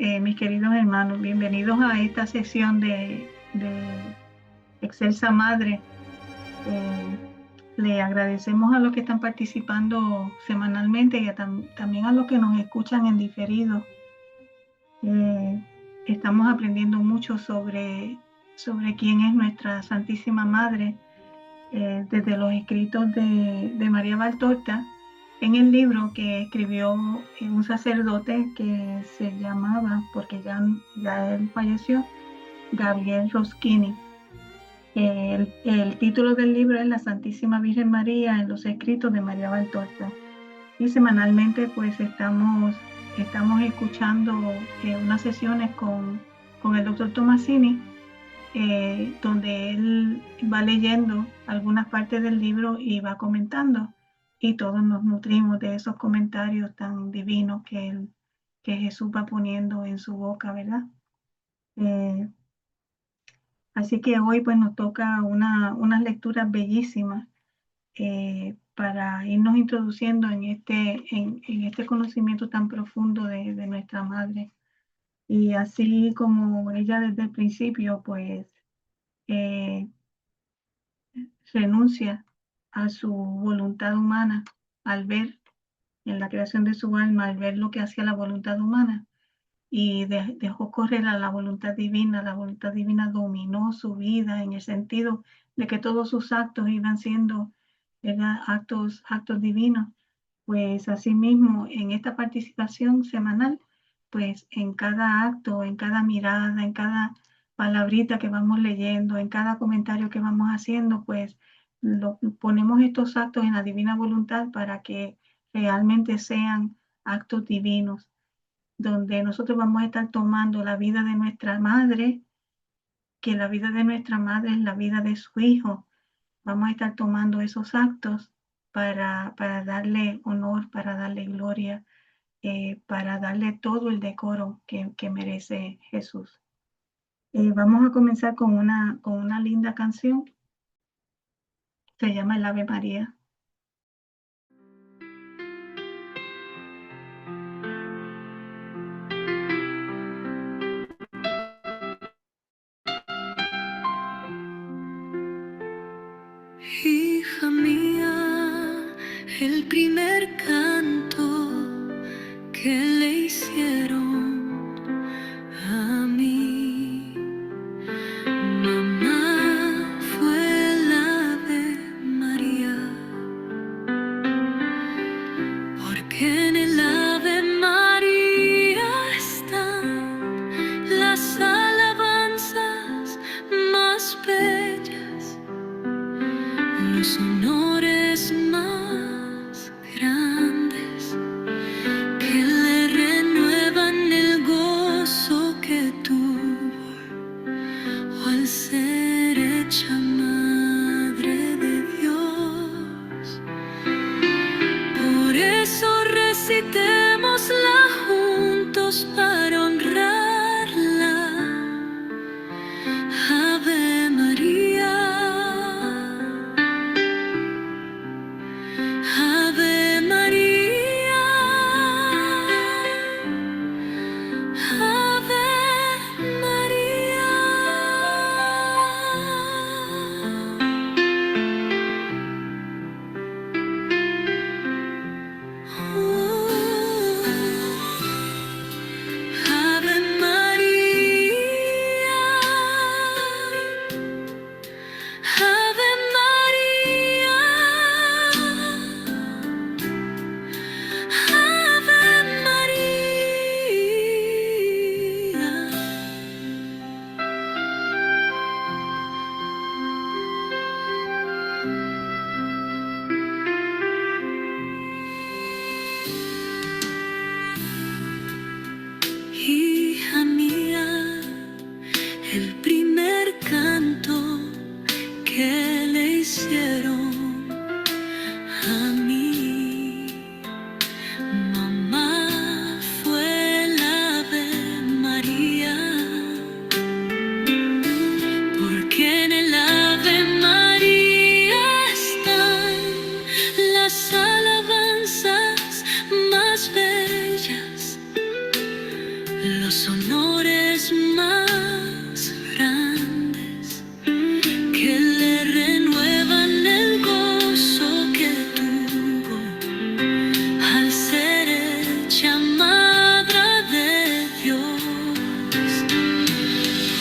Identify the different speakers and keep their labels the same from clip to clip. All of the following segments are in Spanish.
Speaker 1: mis queridos hermanos. Bienvenidos a esta sesión de Excelsa Madre. Eh, Le agradecemos a los que están participando semanalmente y también a los que nos escuchan en diferido. Estamos aprendiendo mucho sobre quién es nuestra Santísima Madre, desde los escritos de María Valtorta, en el libro que escribió un sacerdote que se llamaba, porque ya él falleció, Gabriel Roschini. El título del libro es La Santísima Virgen María en los escritos de María Valtorta. Y semanalmente pues estamos escuchando unas sesiones con el doctor Tomasini, donde él va leyendo algunas partes del libro y va comentando, y todos nos nutrimos de esos comentarios tan divinos que Jesús va poniendo en su boca, ¿verdad? Eh, Así que hoy pues nos toca unas lecturas bellísimas, para irnos introduciendo en este conocimiento tan profundo de nuestra Madre. Y así como ella desde el principio pues eh, renuncia a su voluntad humana al ver en la creación de su alma, al ver lo que hacía la voluntad humana, y dejó correr a la voluntad divina dominó su vida en el sentido de que todos sus actos iban siendo, ¿verdad?, actos divinos. Pues asimismo, en esta participación semanal, pues en cada acto, en cada mirada, en cada palabrita que vamos leyendo, en cada comentario que vamos haciendo, pues ponemos estos actos en la divina voluntad para que realmente sean actos divinos, donde nosotros vamos a estar tomando la vida de nuestra madre, que la vida de nuestra madre es la vida de su hijo. Vamos a estar tomando esos actos para darle honor, para darle gloria, para darle todo el decoro que merece Jesús. Vamos a comenzar con una linda canción, se llama el Ave María.
Speaker 2: Hija mía, el primer canto que le hicieron a mí, mamá, fue el Ave María, porque en el Ave María están las alabanzas más bellas, los honores más grandes. los honores más grandes que le renuevan el gozo que tuvo al ser hecha madre de Dios.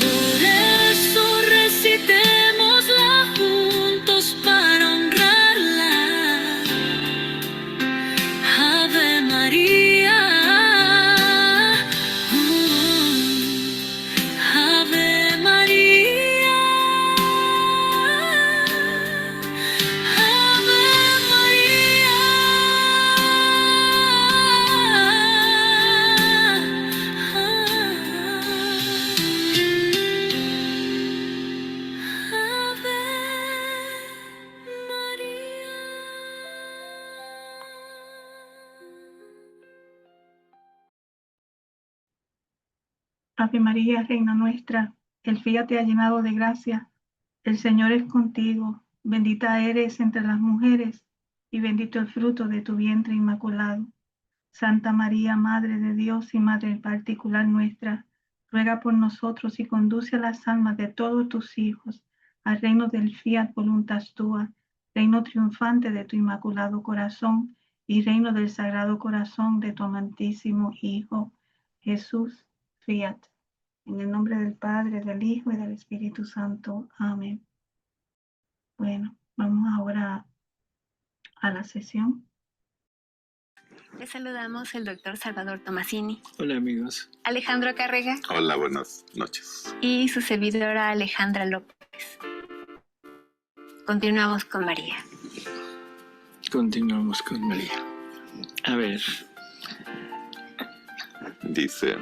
Speaker 2: Por eso recitémosla juntos para honrarla. Ave María, Ave María, Ave María,
Speaker 1: Ave María, Reina nuestra, el Fiat te ha llenado de gracia, el Señor es contigo, bendita eres entre las mujeres, y bendito el fruto de tu vientre inmaculado. Santa María, Madre de Dios y Madre particular nuestra, ruega por nosotros y conduce a las almas de todos tus hijos al reino del Fiat voluntas tua, reino triunfante de tu inmaculado corazón y reino del sagrado corazón de tu amantísimo Hijo, Jesús, Fiat. En el nombre del Padre, del Hijo y del Espíritu Santo. Amén. Bueno, vamos ahora a la sesión.
Speaker 3: Les saludamos el doctor Salvador Tomasini.
Speaker 4: Hola amigos.
Speaker 3: Alejandro Carrega.
Speaker 5: Hola, buenas noches.
Speaker 3: Y su servidora Alejandra López. Continuamos con María.
Speaker 4: Continuamos con María. A ver.
Speaker 5: Dice,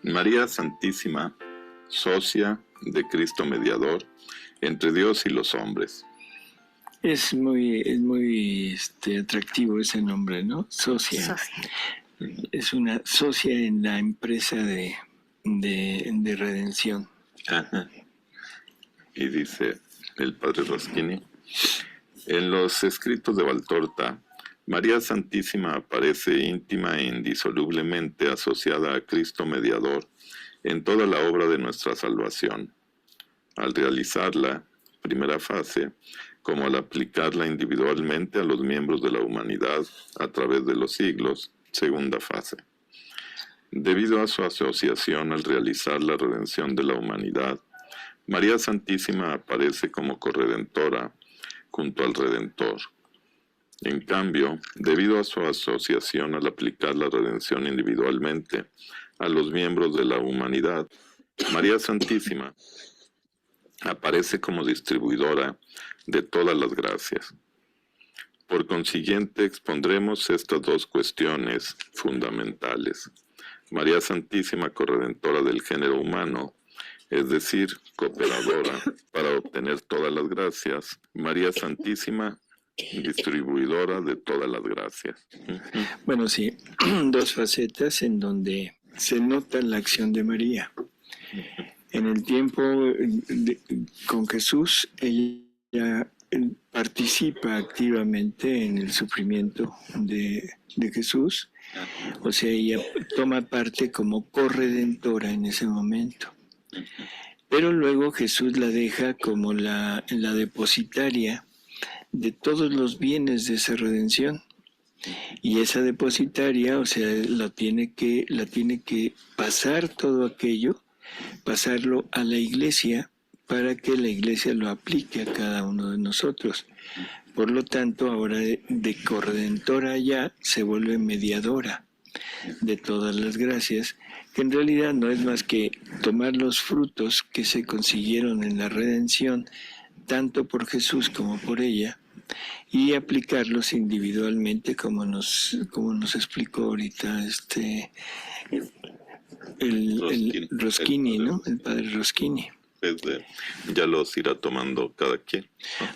Speaker 5: María Santísima, socia de Cristo mediador entre Dios y los hombres.
Speaker 4: Es muy atractivo ese nombre, ¿no? Socia.
Speaker 3: Socia.
Speaker 4: Es una socia en la empresa de redención.
Speaker 5: Ajá. Y dice el padre Roschini, en los escritos de Valtorta, María Santísima aparece íntima e indisolublemente asociada a Cristo mediador en toda la obra de nuestra salvación. Al realizarla, primera fase, como al aplicarla individualmente a los miembros de la humanidad a través de los siglos, segunda fase. Debido a su asociación al realizar la redención de la humanidad, María Santísima aparece como corredentora junto al Redentor. En cambio, debido a su asociación al aplicar la redención individualmente a los miembros de la humanidad, María Santísima aparece como distribuidora de todas las gracias. Por consiguiente, expondremos estas dos cuestiones fundamentales. María Santísima, corredentora del género humano, es decir, cooperadora para obtener todas las gracias. María Santísima, distribuidora de todas las gracias.
Speaker 4: Bueno, sí, dos facetas en donde se nota la acción de María. En el tiempo con Jesús, ella participa activamente en el sufrimiento de Jesús, o sea, ella toma parte como corredentora en ese momento. Pero luego Jesús la deja como la depositaria de todos los bienes de esa redención. Y esa depositaria, o sea, la tiene que pasar todo aquello, pasarlo a la iglesia para que la iglesia lo aplique a cada uno de nosotros. Por lo tanto, ahora de corredentora ya se vuelve mediadora de todas las gracias, que en realidad no es más que tomar los frutos que se consiguieron en la redención, tanto por Jesús como por ella, y aplicarlos individualmente como nos explicó ahorita el Roschini, ¿no? El padre Roschini.
Speaker 5: Ya los irá tomando cada quien.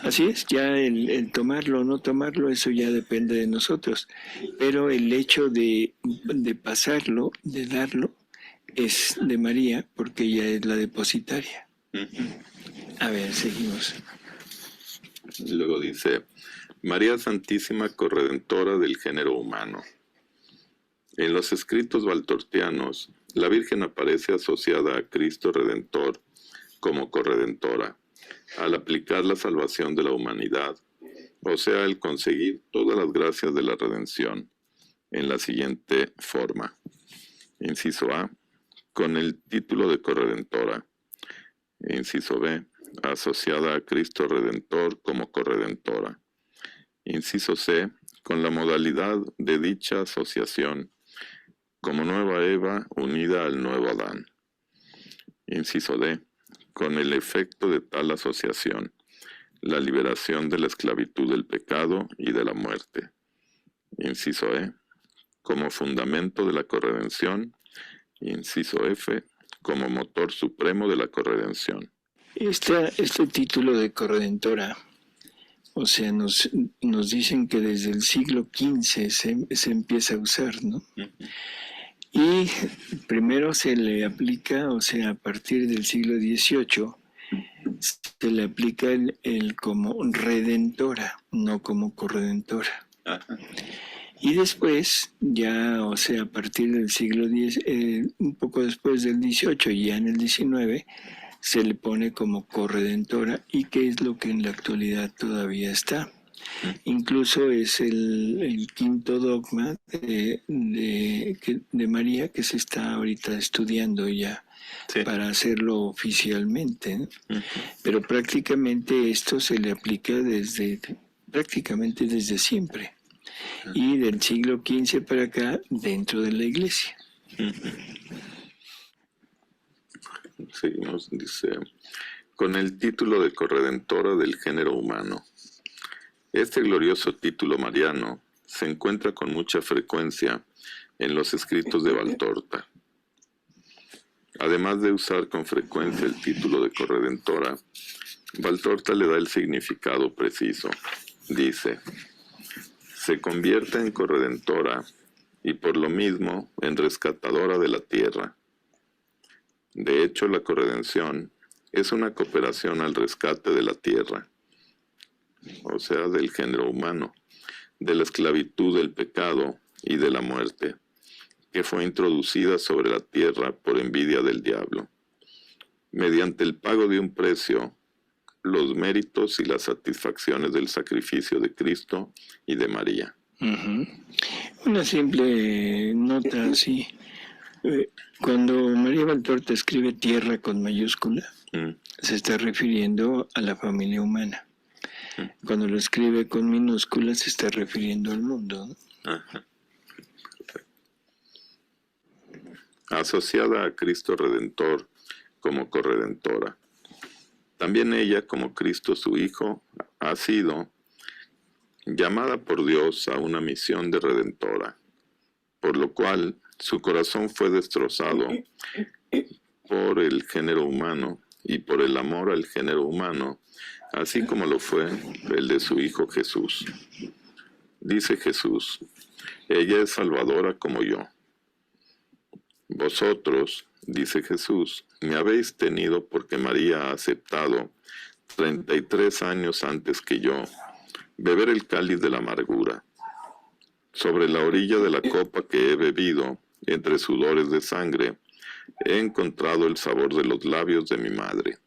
Speaker 4: Así es, ya el tomarlo o no tomarlo, eso ya depende de nosotros. Pero el hecho de pasarlo, de darlo, es de María, porque ella es la depositaria. A ver, seguimos.
Speaker 5: Luego dice, María Santísima, corredentora del género humano. En los escritos valtortianos, la Virgen aparece asociada a Cristo Redentor como corredentora, al aplicar la salvación de la humanidad, o sea, el conseguir todas las gracias de la redención, en la siguiente forma. Inciso A, con el título de corredentora. Inciso B, asociada a Cristo Redentor como corredentora. Inciso C, con la modalidad de dicha asociación, como nueva Eva unida al nuevo Adán. Inciso D, con el efecto de tal asociación, la liberación de la esclavitud del pecado y de la muerte. Inciso E, como fundamento de la corredención. Inciso F, como motor supremo de la corredención.
Speaker 4: Este título de corredentora, o sea, nos dicen que desde el siglo XV se empieza a usar, ¿no? Y primero se le aplica, o sea, a partir del siglo XVIII, se le aplica el como redentora, no como corredentora. Y después, ya, o sea, a partir del siglo X, un poco después del XVIII, ya en el XIX, se le pone como corredentora, y que es lo que en la actualidad todavía está. Incluso es el quinto dogma de María que se está ahorita estudiando ya, sí, para hacerlo oficialmente, ¿no? Pero prácticamente esto se le aplica prácticamente desde siempre, y del siglo XV para acá dentro de la Iglesia.
Speaker 5: Seguimos, dice, con el título de corredentora del género humano. Este glorioso título mariano se encuentra con mucha frecuencia en los escritos de Valtorta. Además de usar con frecuencia el título de corredentora, Valtorta le da el significado preciso. Dice, se convierte en corredentora y por lo mismo en rescatadora de la tierra. De hecho, la corredención es una cooperación al rescate de la tierra, o sea, del género humano, de la esclavitud del pecado y de la muerte, que fue introducida sobre la tierra por envidia del diablo, mediante el pago de un precio, los méritos y las satisfacciones del sacrificio de Cristo y de María.
Speaker 4: Una simple nota así. Cuando María Valtorta escribe tierra con mayúscula, se está refiriendo a la familia humana. Cuando lo escribe con minúsculas se está refiriendo al mundo, ¿no?
Speaker 5: Ajá. Asociada a Cristo Redentor como corredentora. También ella, como Cristo su Hijo, ha sido llamada por Dios a una misión de redentora, por lo cual su corazón fue destrozado por el género humano y por el amor al género humano, así como lo fue el de su Hijo Jesús. Dice Jesús, ella es salvadora como yo. Vosotros, dice Jesús, me habéis tenido porque María ha aceptado, 33 años antes que yo, beber el cáliz de la amargura. Sobre la orilla de la copa que he bebido, entre sudores de sangre, he encontrado el sabor de los labios de mi madre,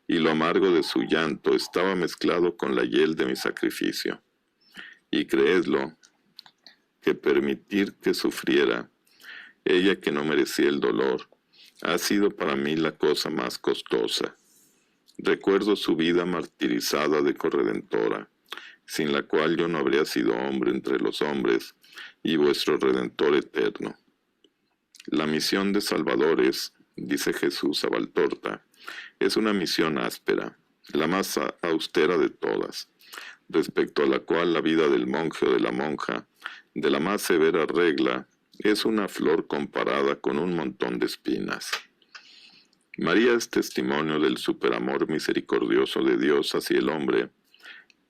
Speaker 5: y lo amargo de su llanto estaba mezclado con la hiel de mi sacrificio. Y creedlo, que permitir que sufriera, ella que no merecía el dolor, ha sido para mí la cosa más costosa. Recuerdo su vida martirizada de corredentora, sin la cual yo no habría sido hombre entre los hombres y vuestro Redentor eterno. La misión de salvadores, dice Jesús a Valtorta, es una misión áspera, la más austera de todas, respecto a la cual la vida del monje o de la monja, de la más severa regla, es una flor comparada con un montón de espinas. María es testimonio del superamor misericordioso de Dios hacia el hombre,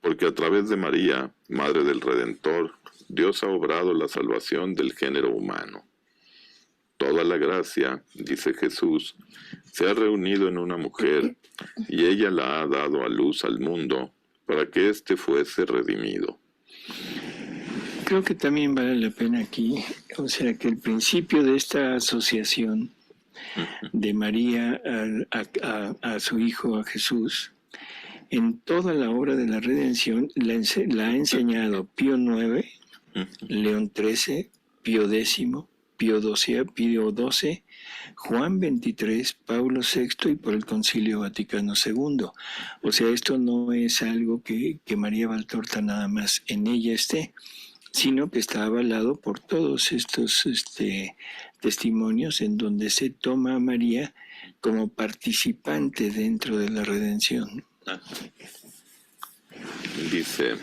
Speaker 5: porque a través de María, Madre del Redentor, Dios ha obrado la salvación del género humano. Toda la gracia, dice Jesús, se ha reunido en una mujer, y ella la ha dado a luz al mundo, para que éste fuese redimido.
Speaker 4: creo que también vale la pena aquí, o sea, que el principio de esta asociación de María a su Hijo, a Jesús, en toda la obra de la redención la ha enseñado Pío IX, León XIII, Pío X, Pío XII, Juan XXIII, Pablo VI y por el Concilio Vaticano II. O sea, esto no es algo que María Valtorta nada más en ella esté, sino que está avalado por todos estos testimonios en donde se toma a María como participante dentro de la redención.
Speaker 5: Dice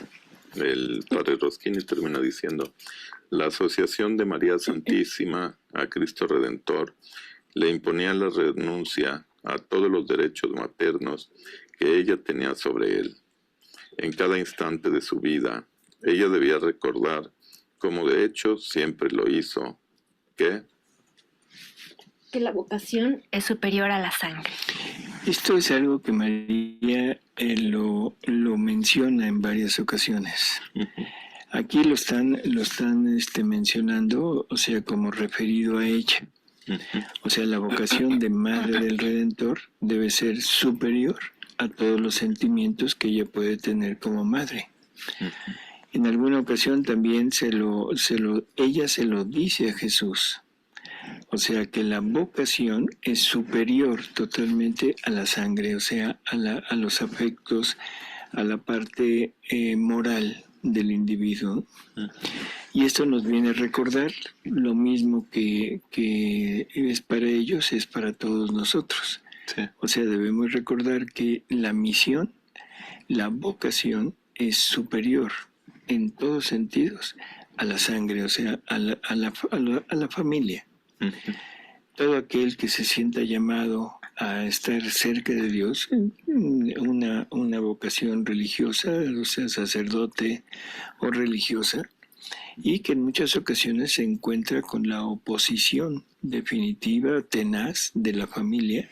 Speaker 5: el padre Roschini, termina diciendo: la asociación de María Santísima a Cristo Redentor le imponía la renuncia a todos los derechos maternos que ella tenía sobre él. En cada instante de su vida, ella debía recordar, como de hecho siempre lo hizo, que
Speaker 3: la vocación es superior a la sangre.
Speaker 4: Esto es algo que María lo menciona en varias ocasiones. Aquí lo están mencionando, o sea, como referido a ella. O sea, la vocación de Madre del Redentor debe ser superior a todos los sentimientos que ella puede tener como madre. En alguna ocasión también ella se lo dice a Jesús. O sea que la vocación es superior totalmente a la sangre, o sea, a los afectos, a la parte moral del individuo. Y esto nos viene a recordar lo mismo que es para ellos, es para todos nosotros. Sí. O sea, debemos recordar que la misión, la vocación es superior en todos sentidos a la sangre, o sea, a la familia. Todo aquel que se sienta llamado a estar cerca de Dios, una vocación religiosa, o sea, sacerdote o religiosa, y que en muchas ocasiones se encuentra con la oposición definitiva, tenaz de la familia,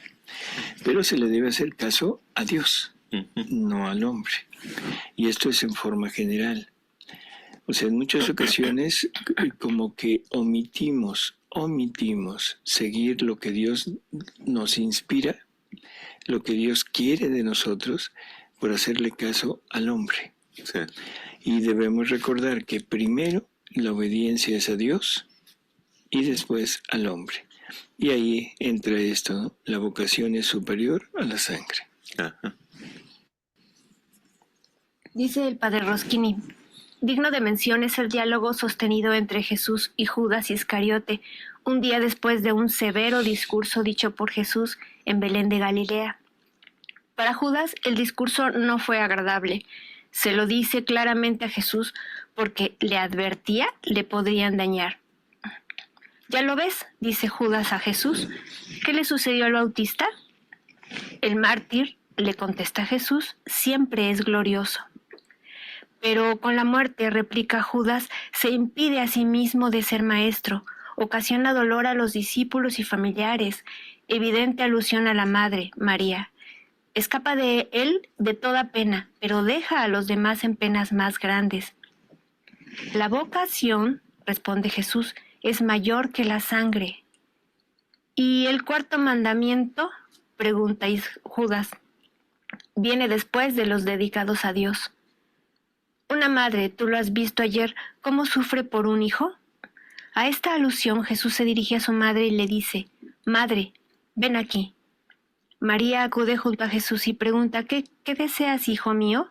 Speaker 4: pero se le debe hacer caso a Dios, no al hombre. Y esto es en forma general. O sea, en muchas ocasiones como que omitimos seguir lo que Dios nos inspira, lo que Dios quiere de nosotros, por hacerle caso al hombre. Sí. Y debemos recordar que primero la obediencia es a Dios y después al hombre. Y ahí entra esto, ¿no? La vocación es superior a la sangre. Ajá.
Speaker 3: Dice el padre Roschini: digno de mención es el diálogo sostenido entre Jesús y Judas Iscariote, un día después de un severo discurso dicho por Jesús en Belén de Galilea. Para Judas el discurso no fue agradable. Se lo dice claramente a Jesús porque le advertía le podrían dañar. ¿Ya lo ves?, dice Judas a Jesús. ¿Qué le sucedió al Bautista? El mártir, le contesta Jesús, siempre es glorioso. Pero con la muerte, replica Judas, se impide a sí mismo de ser maestro, ocasiona dolor a los discípulos y familiares, evidente alusión a la madre, María. Escapa de él de toda pena, pero deja a los demás en penas más grandes. La vocación, responde Jesús, es mayor que la sangre. ¿Y el cuarto mandamiento? Pregunta Judas. Viene después de los dedicados a Dios. Una madre, tú lo has visto ayer, ¿cómo sufre por un hijo? A esta alusión Jesús se dirige a su madre y le dice: Madre, ven aquí. María acude junto a Jesús y pregunta: ¿Qué deseas, hijo mío?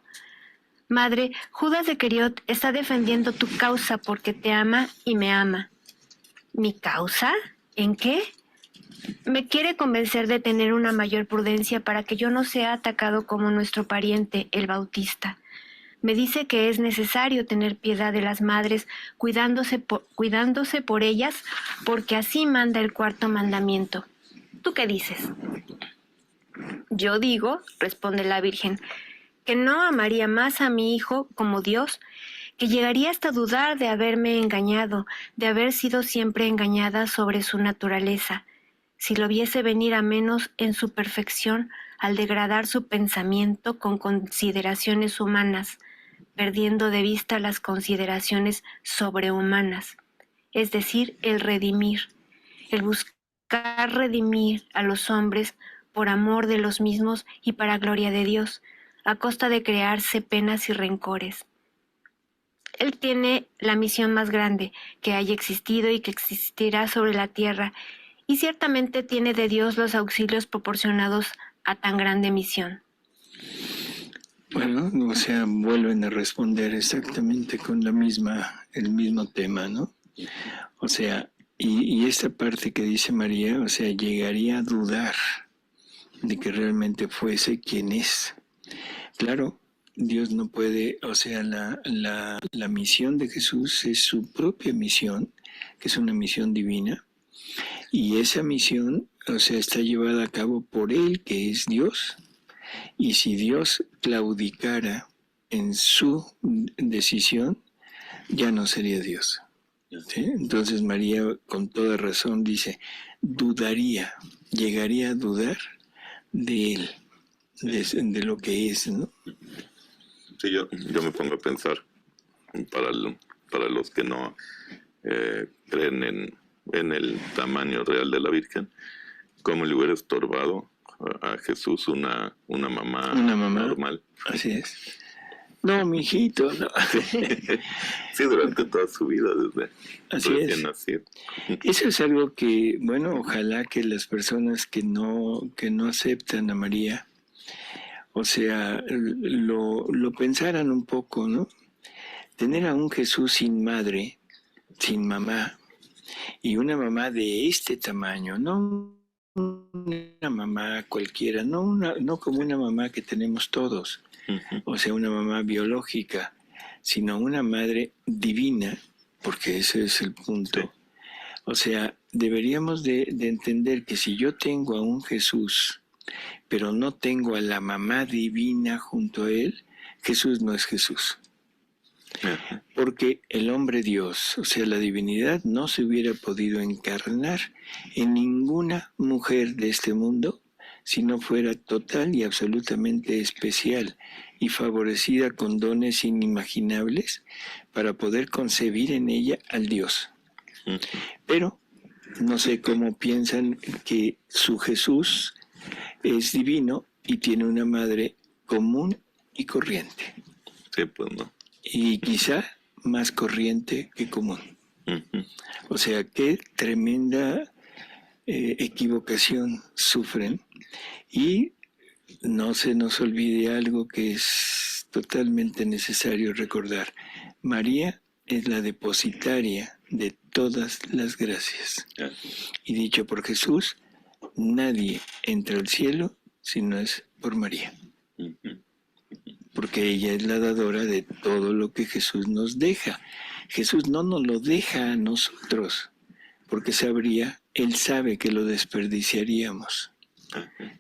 Speaker 3: Madre, Judas Iscariote está defendiendo tu causa porque te ama y me ama. ¿Mi causa? ¿En qué? Me quiere convencer de tener una mayor prudencia para que yo no sea atacado como nuestro pariente, el Bautista. Me dice que es necesario tener piedad de las madres, cuidándose por ellas, porque así manda el cuarto mandamiento. ¿Tú qué dices? Yo digo, responde la Virgen, que no amaría más a mi hijo como Dios, que llegaría hasta dudar de haberme engañado, de haber sido siempre engañada sobre su naturaleza, si lo viese venir a menos en su perfección al degradar su pensamiento con consideraciones humanas, perdiendo de vista las consideraciones sobrehumanas, es decir, el redimir, el buscar redimir a los hombres por amor de los mismos y para gloria de Dios, a costa de crearse penas y rencores. Él tiene la misión más grande que haya existido y que existirá sobre la tierra, y ciertamente tiene de Dios los auxilios proporcionados a tan grande misión.
Speaker 4: Bueno, o sea, vuelven a responder exactamente con el mismo tema, ¿no? O sea, y esta parte que dice María, o sea, llegaría a dudar de que realmente fuese quien es. Claro, Dios no puede, o sea, la misión de Jesús es su propia misión, que es una misión divina, y esa misión, o sea, está llevada a cabo por Él, que es Dios. Y si Dios claudicara en su decisión, ya no sería Dios. ¿Sí? Entonces María, con toda razón, dice, llegaría a dudar de Él, de lo que es, ¿no?
Speaker 5: Sí, yo me pongo a pensar, para los que no creen en el tamaño real de la Virgen, cómo le hubiera estorbado a Jesús una mamá normal.
Speaker 4: Así es. No, mijito, no.
Speaker 5: Sí, durante toda su vida, desde recién nacido.
Speaker 4: Eso es algo que, bueno, ojalá que las personas que no aceptan a María, o sea, lo pensaran un poco, ¿no? Tener a un Jesús sin madre, sin mamá, y una mamá de este tamaño, no una mamá cualquiera, no como una mamá que tenemos todos, o sea, una mamá biológica, sino una madre divina, porque ese es el punto. Sí. O sea, deberíamos de entender que si yo tengo a un Jesús, pero no tengo a la mamá divina junto a él, Jesús no es Jesús. Porque el hombre Dios, o sea, la divinidad, no se hubiera podido encarnar en ninguna mujer de este mundo si no fuera total y absolutamente especial y favorecida con dones inimaginables para poder concebir en ella al Dios. Pero no sé cómo piensan que su Jesús es divino y tiene una madre común y corriente.
Speaker 5: Sí, pues no.
Speaker 4: Y quizá más corriente que común. O sea, qué tremenda equivocación sufren. Y no se nos olvide algo que es totalmente necesario recordar. María es la depositaria de todas las gracias. Y dicho por Jesús, nadie entra al cielo si no es por María. Porque ella es la dadora de todo lo que Jesús nos deja. Jesús no nos lo deja a nosotros, porque Él sabe que lo desperdiciaríamos.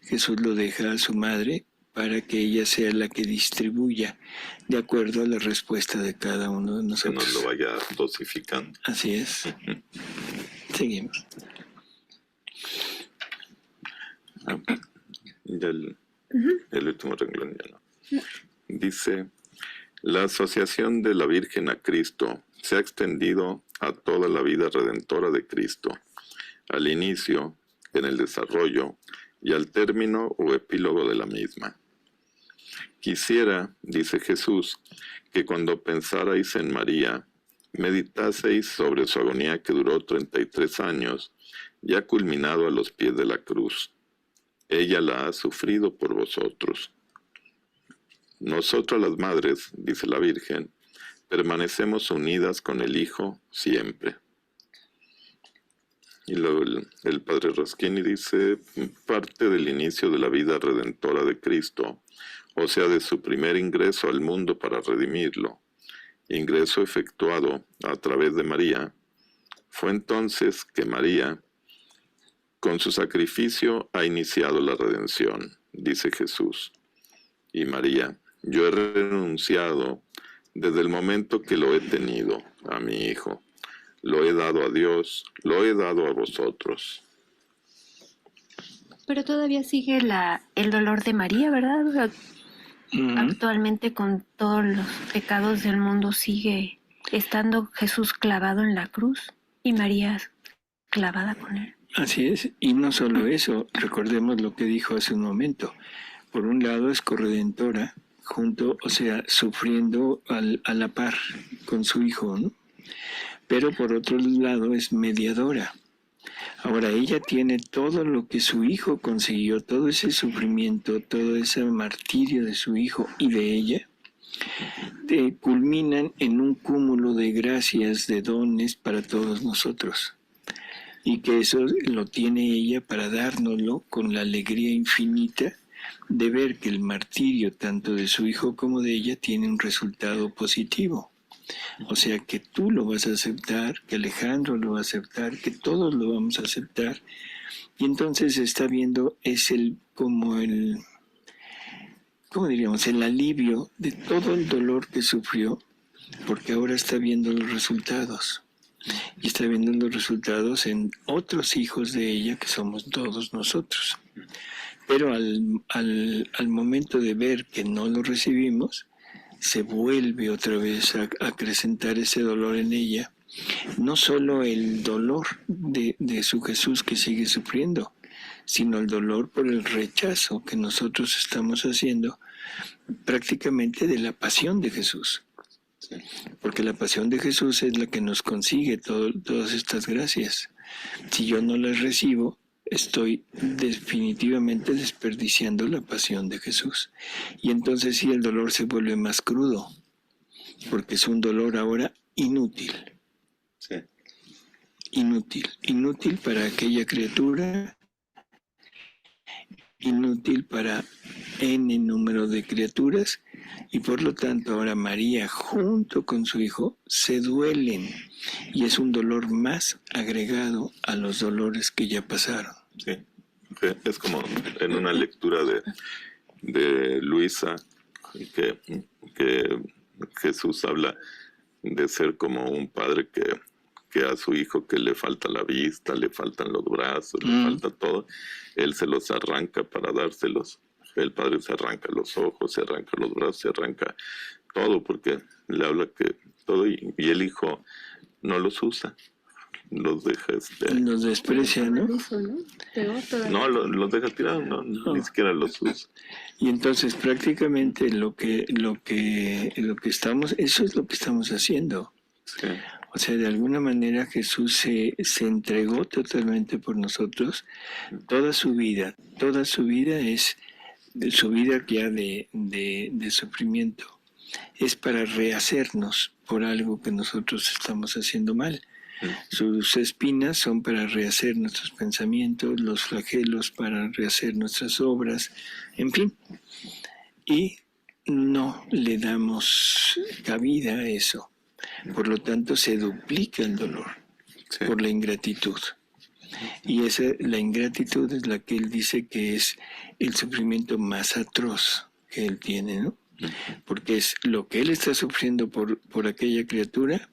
Speaker 4: Jesús lo deja a su madre para que ella sea la que distribuya de acuerdo a la respuesta de cada uno de nosotros.
Speaker 5: Que nos lo vaya dosificando.
Speaker 4: Así es. Seguimos.
Speaker 5: El último renglón ya no. Dice, la asociación de la Virgen a Cristo se ha extendido a toda la vida redentora de Cristo, al inicio, en el desarrollo y al término o epílogo de la misma. Quisiera, dice Jesús, que cuando pensarais en María, meditaseis sobre su agonía que duró 33 años, ya culminado a los pies de la cruz. Ella la ha sufrido por vosotros. Nosotras las madres, dice la Virgen, permanecemos unidas con el Hijo siempre. Y luego el padre Roschini dice, parte del inicio de la vida redentora de Cristo, o sea, de su primer ingreso al mundo para redimirlo, ingreso efectuado a través de María, fue entonces que María, con su sacrificio, ha iniciado la redención, dice Jesús. Y María, yo he renunciado desde el momento que lo he tenido a mi Hijo. Lo he dado a Dios, lo he dado a vosotros.
Speaker 3: Pero todavía sigue el dolor de María, ¿verdad? Actualmente con todos los pecados del mundo sigue estando Jesús clavado en la cruz y María clavada con él.
Speaker 4: Así es, y no solo eso, recordemos lo que dijo hace un momento. Por un lado es corredentora, sufriendo a la par con su hijo, ¿no? Pero por otro lado es mediadora. Ahora ella tiene todo lo que su hijo consiguió, todo ese sufrimiento, todo ese martirio de su hijo y de ella, culminan en un cúmulo de gracias, de dones para todos nosotros. Y que eso lo tiene ella para dárnoslo con la alegría infinita de ver que el martirio tanto de su hijo como de ella tiene un resultado positivo. O sea que tú lo vas a aceptar, que Alejandro lo va a aceptar, que todos lo vamos a aceptar. Y entonces está viendo, ¿cómo diríamos? El alivio de todo el dolor que sufrió, porque ahora está viendo los resultados. Y está viendo los resultados en otros hijos de ella, que somos todos nosotros. Pero al momento de ver que no lo recibimos, se vuelve otra vez a acrecentar ese dolor en ella. No solo el dolor de su Jesús que sigue sufriendo, sino el dolor por el rechazo que nosotros estamos haciendo prácticamente de la pasión de Jesús. Porque la pasión de Jesús es la que nos consigue todas estas gracias. Si yo no las recibo, estoy definitivamente desperdiciando la pasión de Jesús. Y entonces sí, el dolor se vuelve más crudo, porque es un dolor ahora inútil.
Speaker 5: Sí.
Speaker 4: Inútil para aquella criatura, inútil para n número de criaturas, y por lo tanto ahora María junto con su hijo se duelen, y es un dolor más agregado a los dolores que ya pasaron.
Speaker 5: Sí, es como en una lectura de Luisa, que Jesús habla de ser como un padre que a su hijo que le falta la vista, le faltan los brazos, le falta todo, él se los arranca para dárselos. El padre se arranca los ojos, se arranca los brazos, se arranca todo, porque le habla que todo, y el hijo no los usa, los deja
Speaker 4: los desprecia, ¿no?
Speaker 5: No, los deja tirados, no, ni siquiera los usa.
Speaker 4: Y entonces prácticamente lo que estamos, eso es lo que estamos haciendo.
Speaker 5: Sí.
Speaker 4: O sea, de alguna manera Jesús se entregó totalmente por nosotros. Toda su vida es su vida ya de sufrimiento. Es para rehacernos por algo que nosotros estamos haciendo mal. Sus espinas son para rehacer nuestros pensamientos, los flagelos para rehacer nuestras obras, en fin. Y no le damos cabida a eso. Por lo tanto, se duplica el dolor por la ingratitud. Y la ingratitud es la que él dice que es el sufrimiento más atroz que él tiene, ¿no? Porque es lo que él está sufriendo por aquella criatura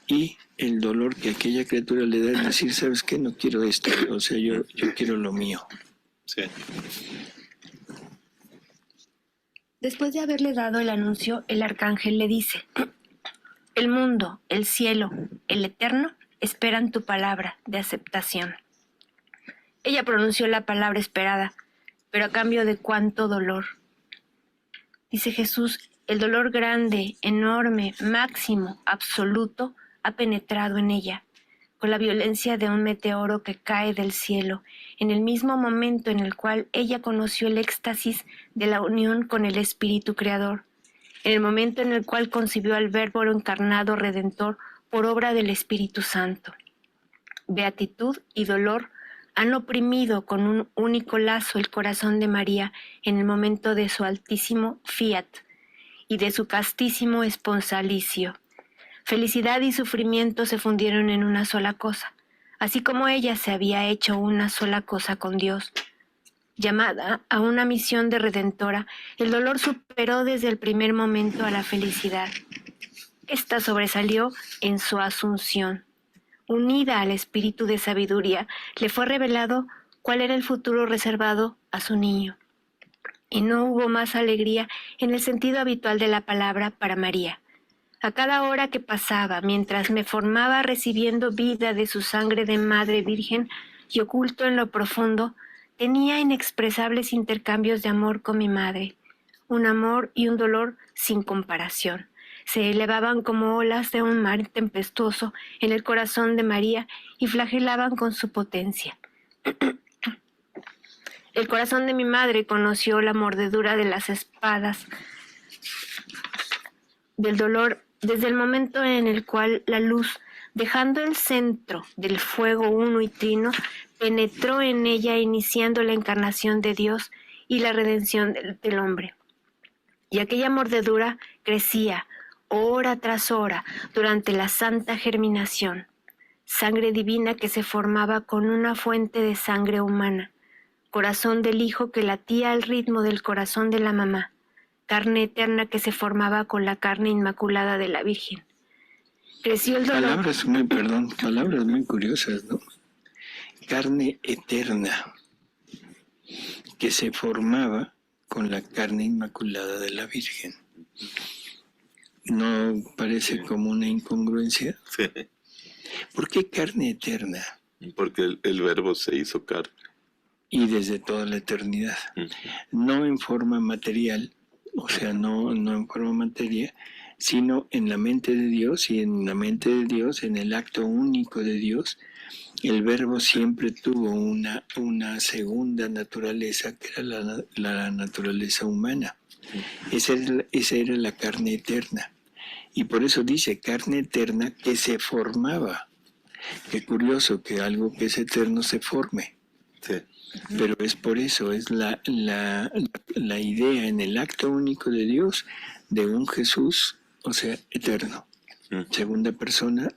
Speaker 4: y el dolor que aquella criatura le da es decir, ¿sabes qué? No quiero esto, o sea, yo quiero lo mío.
Speaker 5: Sí.
Speaker 3: Después de haberle dado el anuncio, el arcángel le dice: el mundo, el cielo, el eterno esperan tu palabra de aceptación. Ella pronunció la palabra esperada, pero a cambio de cuánto dolor. Dice Jesús: el dolor grande, enorme, máximo, absoluto, ha penetrado en ella, con la violencia de un meteoro que cae del cielo, en el mismo momento en el cual ella conoció el éxtasis de la unión con el Espíritu Creador, en el momento en el cual concibió al Verbo encarnado Redentor por obra del Espíritu Santo. Beatitud y dolor han oprimido con un único lazo el corazón de María en el momento de su altísimo fiat y de su castísimo esponsalicio. Felicidad y sufrimiento se fundieron en una sola cosa, así como ella se había hecho una sola cosa con Dios. Llamada a una misión de redentora, el dolor superó desde el primer momento a la felicidad. Esta sobresalió en su asunción. Unida al espíritu de sabiduría, le fue revelado cuál era el futuro reservado a su niño. y no hubo más alegría en el sentido habitual de la palabra para María. A cada hora que pasaba, mientras me formaba recibiendo vida de su sangre de Madre Virgen y oculto en lo profundo, tenía inexpresables intercambios de amor con mi madre, un amor y un dolor sin comparación. Se elevaban como olas de un mar tempestuoso en el corazón de María y flagelaban con su potencia. El corazón de mi madre conoció la mordedura de las espadas del dolor desde el momento en el cual la luz, dejando el centro del fuego uno y trino, penetró en ella iniciando la encarnación de Dios y la redención del hombre. Y aquella mordedura crecía hora tras hora durante la santa germinación, sangre divina que se formaba con una fuente de sangre humana, corazón del hijo que latía al ritmo del corazón de la mamá, carne eterna que se formaba con la carne inmaculada de la Virgen. Creció el dolor.
Speaker 4: Palabras muy curiosas, ¿no? Carne eterna que se formaba con la carne inmaculada de la Virgen. ¿No parece como una incongruencia?
Speaker 5: Sí,
Speaker 4: ¿Por qué carne eterna?
Speaker 5: porque el verbo se hizo carne.
Speaker 4: Y desde toda la eternidad. No en forma material, o sea, no en forma materia, sino en la mente de Dios, y en la mente de Dios, en el acto único de Dios, el verbo siempre tuvo una segunda naturaleza, que era la naturaleza humana. Esa era la carne eterna. Y por eso dice carne eterna que se formaba. Qué curioso que algo que es eterno se forme.
Speaker 5: Sí.
Speaker 4: Pero es por eso, es la idea en el acto único de Dios de un Jesús, o sea, eterno. Segunda persona,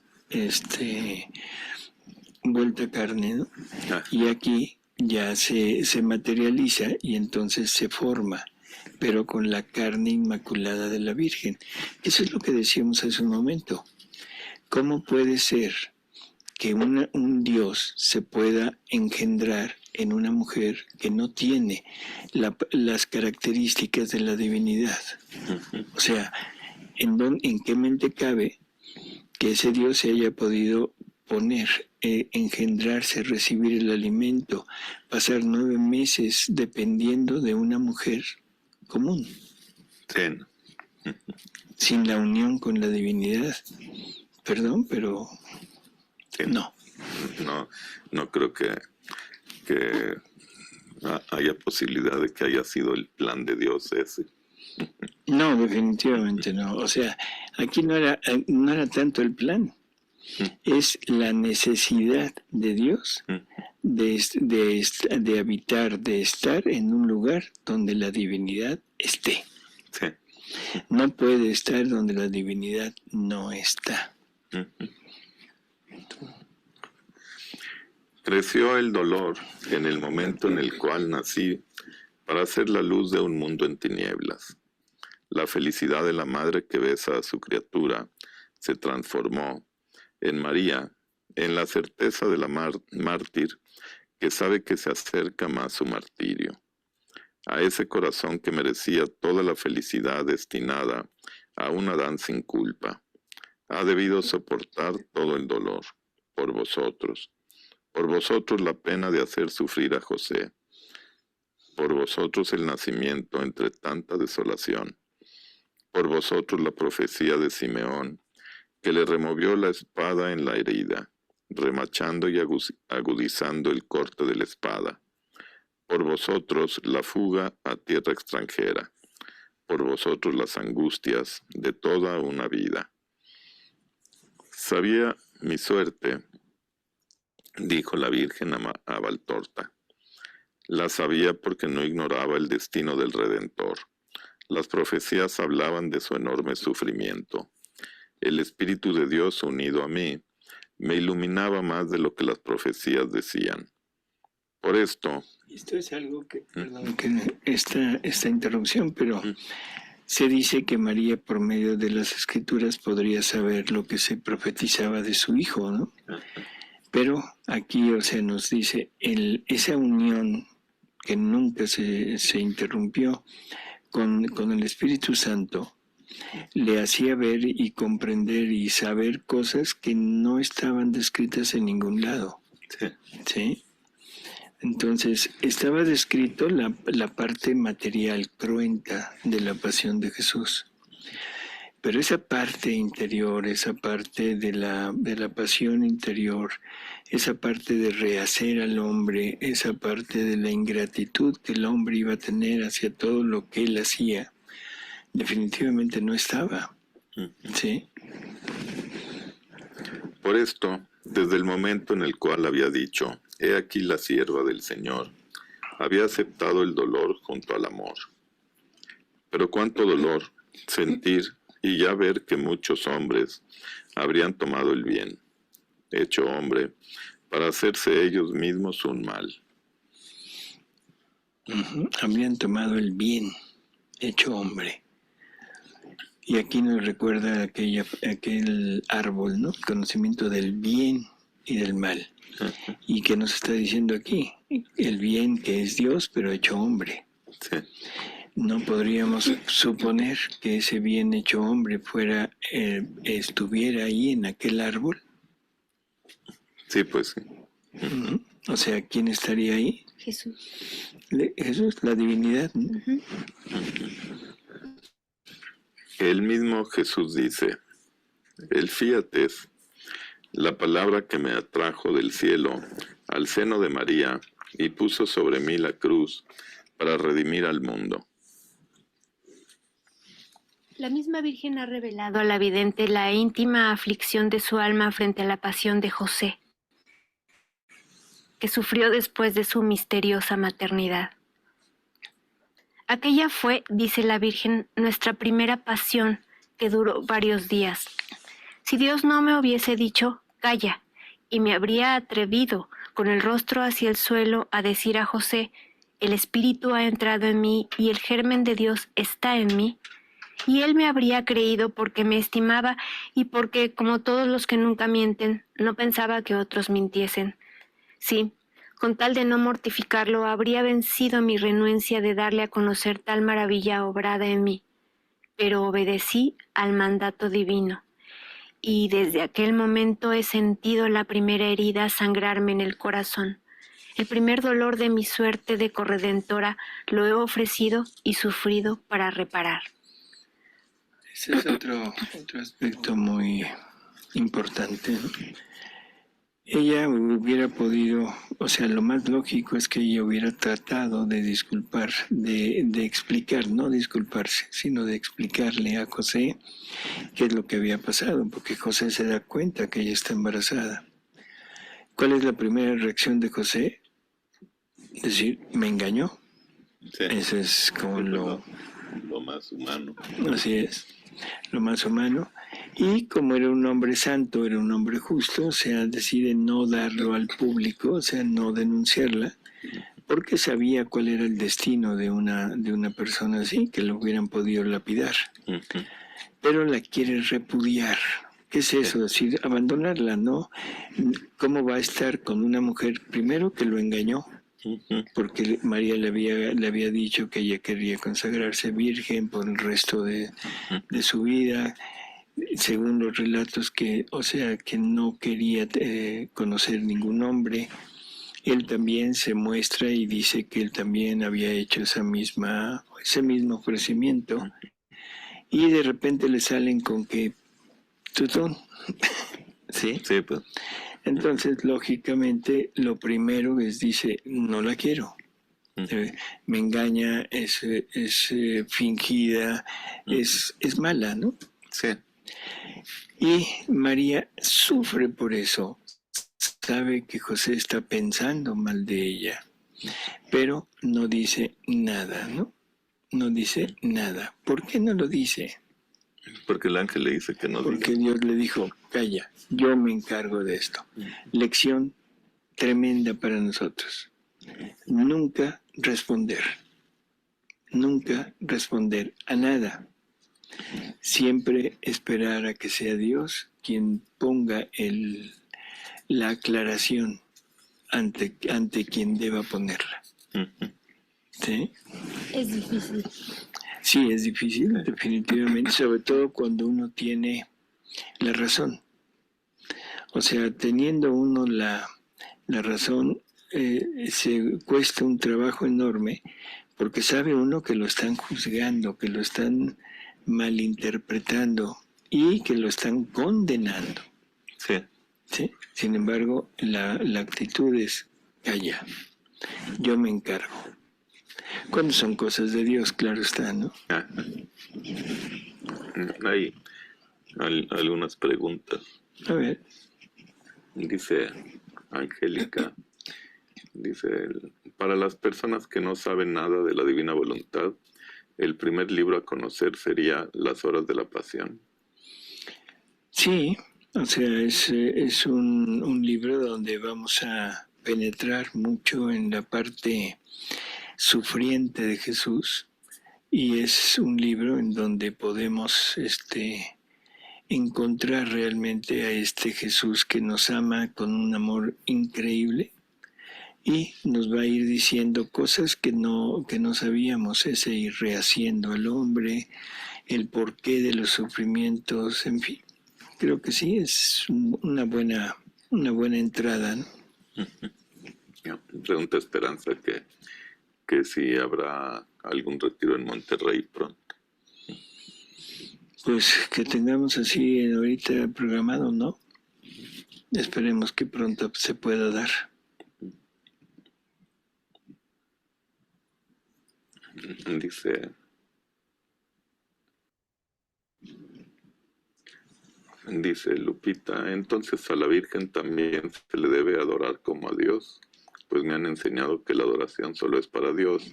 Speaker 4: vuelta carne, ¿no? Y aquí ya se materializa y entonces se forma, pero con la carne inmaculada de la Virgen. Eso es lo que decíamos hace un momento. ¿Cómo puede ser que un Dios se pueda engendrar en una mujer que no tiene las características de la divinidad? O sea, ¿en qué mente cabe que ese Dios se haya podido poner, engendrarse, recibir el alimento, pasar 9 meses dependiendo de una mujer común?
Speaker 5: Sí.
Speaker 4: Sin la unión con la divinidad? Perdón, pero
Speaker 5: Sí. No creo que haya posibilidad de que haya sido el plan de Dios ese.
Speaker 4: No, definitivamente no. O sea, aquí no era tanto el plan, es la necesidad de Dios de habitar, de estar en un lugar donde la divinidad esté.
Speaker 5: Sí.
Speaker 4: No puede estar donde la divinidad no está.
Speaker 5: Creció el dolor en el momento en el cual nací para ser la luz de un mundo en tinieblas. La felicidad de la madre que besa a su criatura se transformó en María, en la certeza de la mártir que sabe que se acerca más su martirio. A ese corazón que merecía toda la felicidad destinada a un Adán sin culpa, ha debido soportar todo el dolor por vosotros la pena de hacer sufrir a José, por vosotros el nacimiento entre tanta desolación, por vosotros la profecía de Simeón, que le removió la espada en la herida, remachando y agudizando el corte de la espada, por vosotros la fuga a tierra extranjera, por vosotros las angustias de toda una vida. Sabía mi suerte, dijo la Virgen a Valtorta. La sabía porque no ignoraba el destino del Redentor. Las profecías hablaban de su enorme sufrimiento. El Espíritu de Dios unido a mí me iluminaba más de lo que las profecías decían. Por esto...
Speaker 4: Esto es algo que, perdón, que esta interrupción, pero se dice que María por medio de las Escrituras podría saber lo que se profetizaba de su hijo, ¿no? Pero aquí, o sea, nos dice esa unión que nunca se interrumpió, con el Espíritu Santo, le hacía ver y comprender y saber cosas que no estaban descritas en ningún lado.
Speaker 5: Sí.
Speaker 4: ¿Sí? Entonces, estaba descrito la parte material, cruenta de la pasión de Jesús. Pero esa parte interior, esa parte de la pasión interior, esa parte de rehacer al hombre, esa parte de la ingratitud que el hombre iba a tener hacia todo lo que él hacía, definitivamente no estaba. ¿Sí?
Speaker 5: Por esto, desde el momento en el cual había dicho, he aquí la sierva del Señor, había aceptado el dolor junto al amor. Pero cuánto dolor sentir y ya ver que muchos hombres habrían tomado el bien, hecho hombre, para hacerse ellos mismos un mal.
Speaker 4: Habrían tomado el bien, hecho hombre. Y aquí nos recuerda aquel árbol, ¿no? El conocimiento del bien y del mal. ¿Y qué nos está diciendo aquí? El bien que es Dios, pero hecho hombre.
Speaker 5: Sí.
Speaker 4: No podríamos suponer que ese bien hecho hombre estuviera ahí en aquel árbol.
Speaker 5: Sí, pues sí.
Speaker 4: O sea, ¿quién estaría ahí?
Speaker 3: Jesús.
Speaker 4: Jesús, la divinidad, ¿no?
Speaker 5: El mismo Jesús dice, el fiates, la palabra que me atrajo del cielo al seno de María y puso sobre mí la cruz para redimir al mundo.
Speaker 3: La misma Virgen ha revelado a la vidente la íntima aflicción de su alma frente a la pasión de José, que sufrió después de su misteriosa maternidad. Aquella fue, dice la Virgen, nuestra primera pasión, que duró varios días. Si Dios no me hubiese dicho, calla, y me habría atrevido, con el rostro hacia el suelo, a decir a José, el Espíritu ha entrado en mí y el germen de Dios está en mí, y él me habría creído porque me estimaba y porque, como todos los que nunca mienten, no pensaba que otros mintiesen. Sí, con tal de no mortificarlo, habría vencido mi renuencia de darle a conocer tal maravilla obrada en mí. Pero obedecí al mandato divino, y desde aquel momento he sentido la primera herida sangrarme en el corazón. El primer dolor de mi suerte de corredentora lo he ofrecido y sufrido para reparar.
Speaker 4: Ese es otro aspecto muy importante, ¿no? Ella hubiera podido, o sea, lo más lógico es que ella hubiera tratado de disculpar, de explicar, no disculparse, sino de explicarle a José qué es lo que había pasado, porque José se da cuenta que ella está embarazada. ¿Cuál es la primera reacción de José? Decir, me engañó.
Speaker 5: Sí.
Speaker 4: Eso es como lo
Speaker 5: más humano.
Speaker 4: Así es, lo más humano. Y como era un hombre santo, era un hombre justo, o sea, decide no darlo al público, o sea, no denunciarla, porque sabía cuál era el destino de una persona así, que lo hubieran podido lapidar. Pero la quiere repudiar. ¿Qué es eso? Decir, abandonarla, ¿no? ¿Cómo va a estar con una mujer, primero, que lo engañó? Porque María le había dicho que ella quería consagrarse virgen por el resto de su vida, según los relatos que no quería conocer ningún hombre. Él también se muestra y dice que él también había hecho ese mismo ofrecimiento, y de repente le salen con que tutón. ¿Sí?
Speaker 5: Sí, pues.
Speaker 4: Entonces, lógicamente, lo primero dice, no la quiero. Me engaña, es fingida, es mala, ¿no?
Speaker 5: Sí.
Speaker 4: Y María sufre por eso. Sabe que José está pensando mal de ella, pero no dice nada, ¿no? No dice nada. ¿Por qué no lo dice?
Speaker 5: Porque el ángel le dice que no diga.
Speaker 4: Porque Dios le dijo, calla, yo me encargo de esto. Lección tremenda para nosotros. Nunca responder a nada. Siempre esperar a que sea Dios quien ponga la aclaración ante quien deba ponerla.
Speaker 3: Es difícil.
Speaker 4: Sí, es difícil, definitivamente, sobre todo cuando uno tiene la razón. O sea, teniendo uno la razón, se cuesta un trabajo enorme porque sabe uno que lo están juzgando, que lo están malinterpretando y que lo están condenando.
Speaker 5: Sí.
Speaker 4: ¿Sí? Sin embargo, la actitud es calla, yo me encargo. Cuando son cosas de Dios, claro está, ¿no?
Speaker 5: Hay algunas preguntas.
Speaker 4: A ver.
Speaker 5: Dice Angélica, para las personas que no saben nada de la divina voluntad, el primer libro a conocer sería Las Horas de la Pasión.
Speaker 4: Sí, o sea, es un libro donde vamos a penetrar mucho en la parte sufriente de Jesús, y es un libro en donde podemos encontrar realmente a este Jesús que nos ama con un amor increíble y nos va a ir diciendo cosas que no sabíamos, ese ir rehaciendo al hombre, el porqué de los sufrimientos, en fin. Creo que sí, es una buena entrada, ¿no?
Speaker 5: Pregunta Esperanza que si habrá algún retiro en Monterrey pronto.
Speaker 4: Pues que tengamos así ahorita programado, ¿no? Esperemos que pronto se pueda dar.
Speaker 5: Dice Lupita, entonces a la Virgen también se le debe adorar como a Dios, pues me han enseñado que la adoración solo es para Dios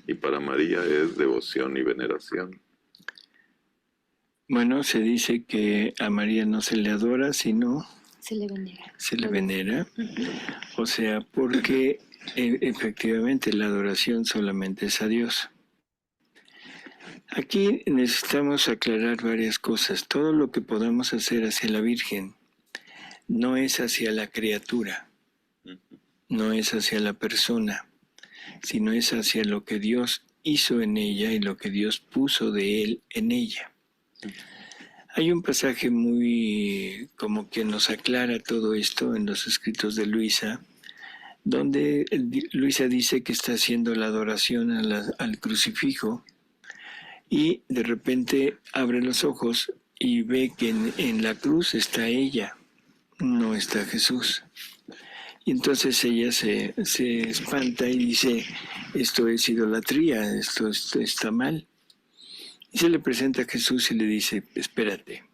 Speaker 5: y para María es devoción y veneración.
Speaker 4: Bueno, se dice que a María no se le adora, sino
Speaker 3: Se le venera.
Speaker 4: Se le venera. O sea, porque efectivamente la adoración solamente es a Dios. Aquí necesitamos aclarar varias cosas. Todo lo que podamos hacer hacia la Virgen no es hacia la criatura, no es hacia la persona, sino es hacia lo que Dios hizo en ella y lo que Dios puso de Él en ella. Hay un pasaje muy como que nos aclara todo esto en los escritos de Luisa, donde Luisa dice que está haciendo la adoración al crucifijo y de repente abre los ojos y ve que en la cruz está ella, no está Jesús. Y entonces ella se espanta y dice, esto es idolatría, esto está mal. Y se le presenta a Jesús y le dice, espérate,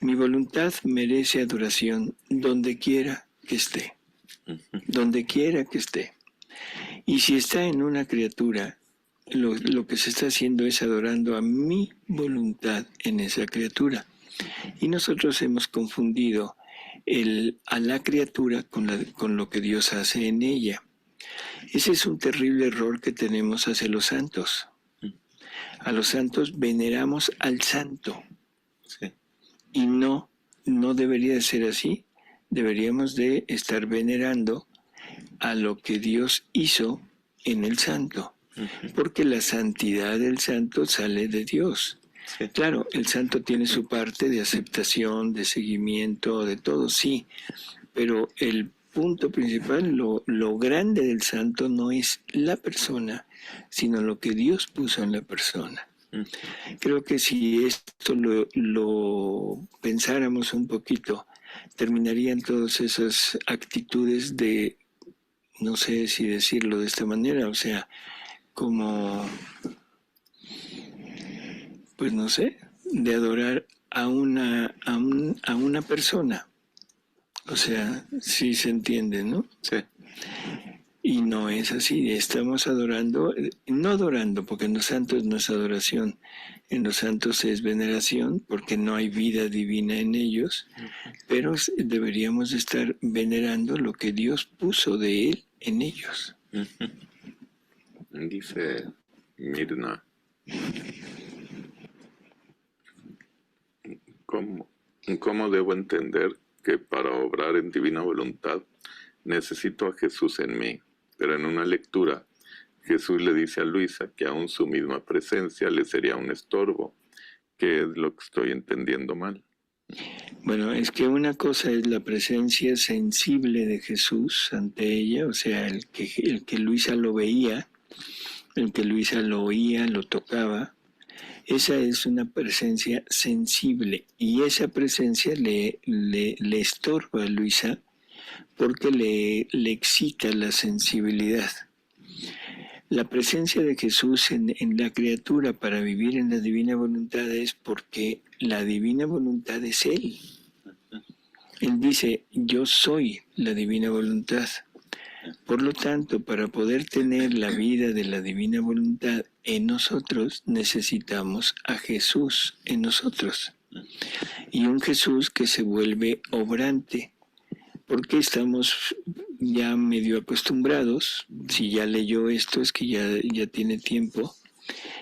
Speaker 4: mi voluntad merece adoración donde quiera que esté, donde quiera que esté. Y si está en una criatura, lo que se está haciendo es adorando a mi voluntad en esa criatura. Y nosotros hemos confundido a la criatura con lo que Dios hace en ella. Ese es un terrible error que tenemos hacia los santos. A los santos veneramos al santo.
Speaker 5: Sí.
Speaker 4: Y no debería de ser así. Deberíamos de estar venerando a lo que Dios hizo en el santo. Porque la santidad del santo sale de Dios.
Speaker 5: Sí.
Speaker 4: Claro, el santo tiene su parte de aceptación, de seguimiento, de todo, sí. Pero el punto principal, lo grande del santo no es la persona, sino lo que Dios puso en la persona. Creo que si esto lo pensáramos un poquito, terminarían todas esas actitudes de, no sé si decirlo de esta manera, o sea, como, pues no sé, de adorar a una persona. O sea, sí se entiende, ¿no?
Speaker 5: Sí.
Speaker 4: Y no es así, estamos adorando, no adorando, porque en los santos no es adoración, en los santos es veneración, porque no hay vida divina en ellos, pero deberíamos estar venerando lo que Dios puso de Él en ellos.
Speaker 5: Dice Mirna, ¿cómo debo entender que para obrar en divina voluntad necesito a Jesús en mí? Pero en una lectura Jesús le dice a Luisa que aún su misma presencia le sería un estorbo. ¿Qué es lo que estoy entendiendo mal?
Speaker 4: Bueno, es que una cosa es la presencia sensible de Jesús ante ella, o sea, el que Luisa lo veía, el que Luisa lo oía, lo tocaba. Esa es una presencia sensible y esa presencia le estorba a Luisa porque le excita la sensibilidad. La presencia de Jesús en la criatura para vivir en la divina voluntad es porque la divina voluntad es Él. Él dice, yo soy la divina voluntad. Por lo tanto, para poder tener la vida de la divina voluntad en nosotros, necesitamos a Jesús en nosotros. Y un Jesús que se vuelve obrante, porque estamos ya medio acostumbrados, si ya leyó esto es que ya tiene tiempo,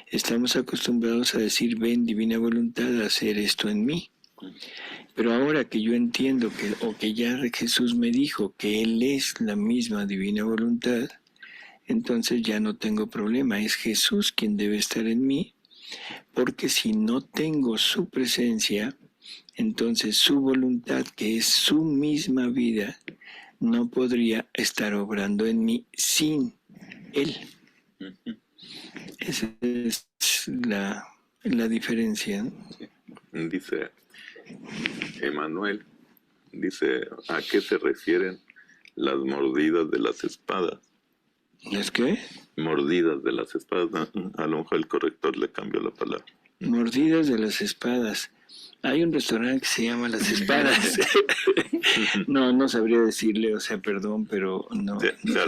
Speaker 4: estamos acostumbrados a decir, ven divina voluntad a hacer esto en mí. Pero ahora que yo entiendo que ya Jesús me dijo que Él es la misma divina voluntad, entonces ya no tengo problema, es Jesús quien debe estar en mí, porque si no tengo su presencia, entonces su voluntad, que es su misma vida, no podría estar obrando en mí sin Él. Esa es la diferencia, ¿no?
Speaker 5: Dice Emanuel, dice, ¿a qué se refieren las mordidas de las espadas?
Speaker 4: ¿Es qué?
Speaker 5: Mordidas de las espadas. A lo mejor el corrector le cambió la palabra.
Speaker 4: Mordidas de las espadas. Hay un restaurante que se llama Las Espadas. No sabría decirle, o sea, perdón, pero no.
Speaker 5: Sí,
Speaker 4: no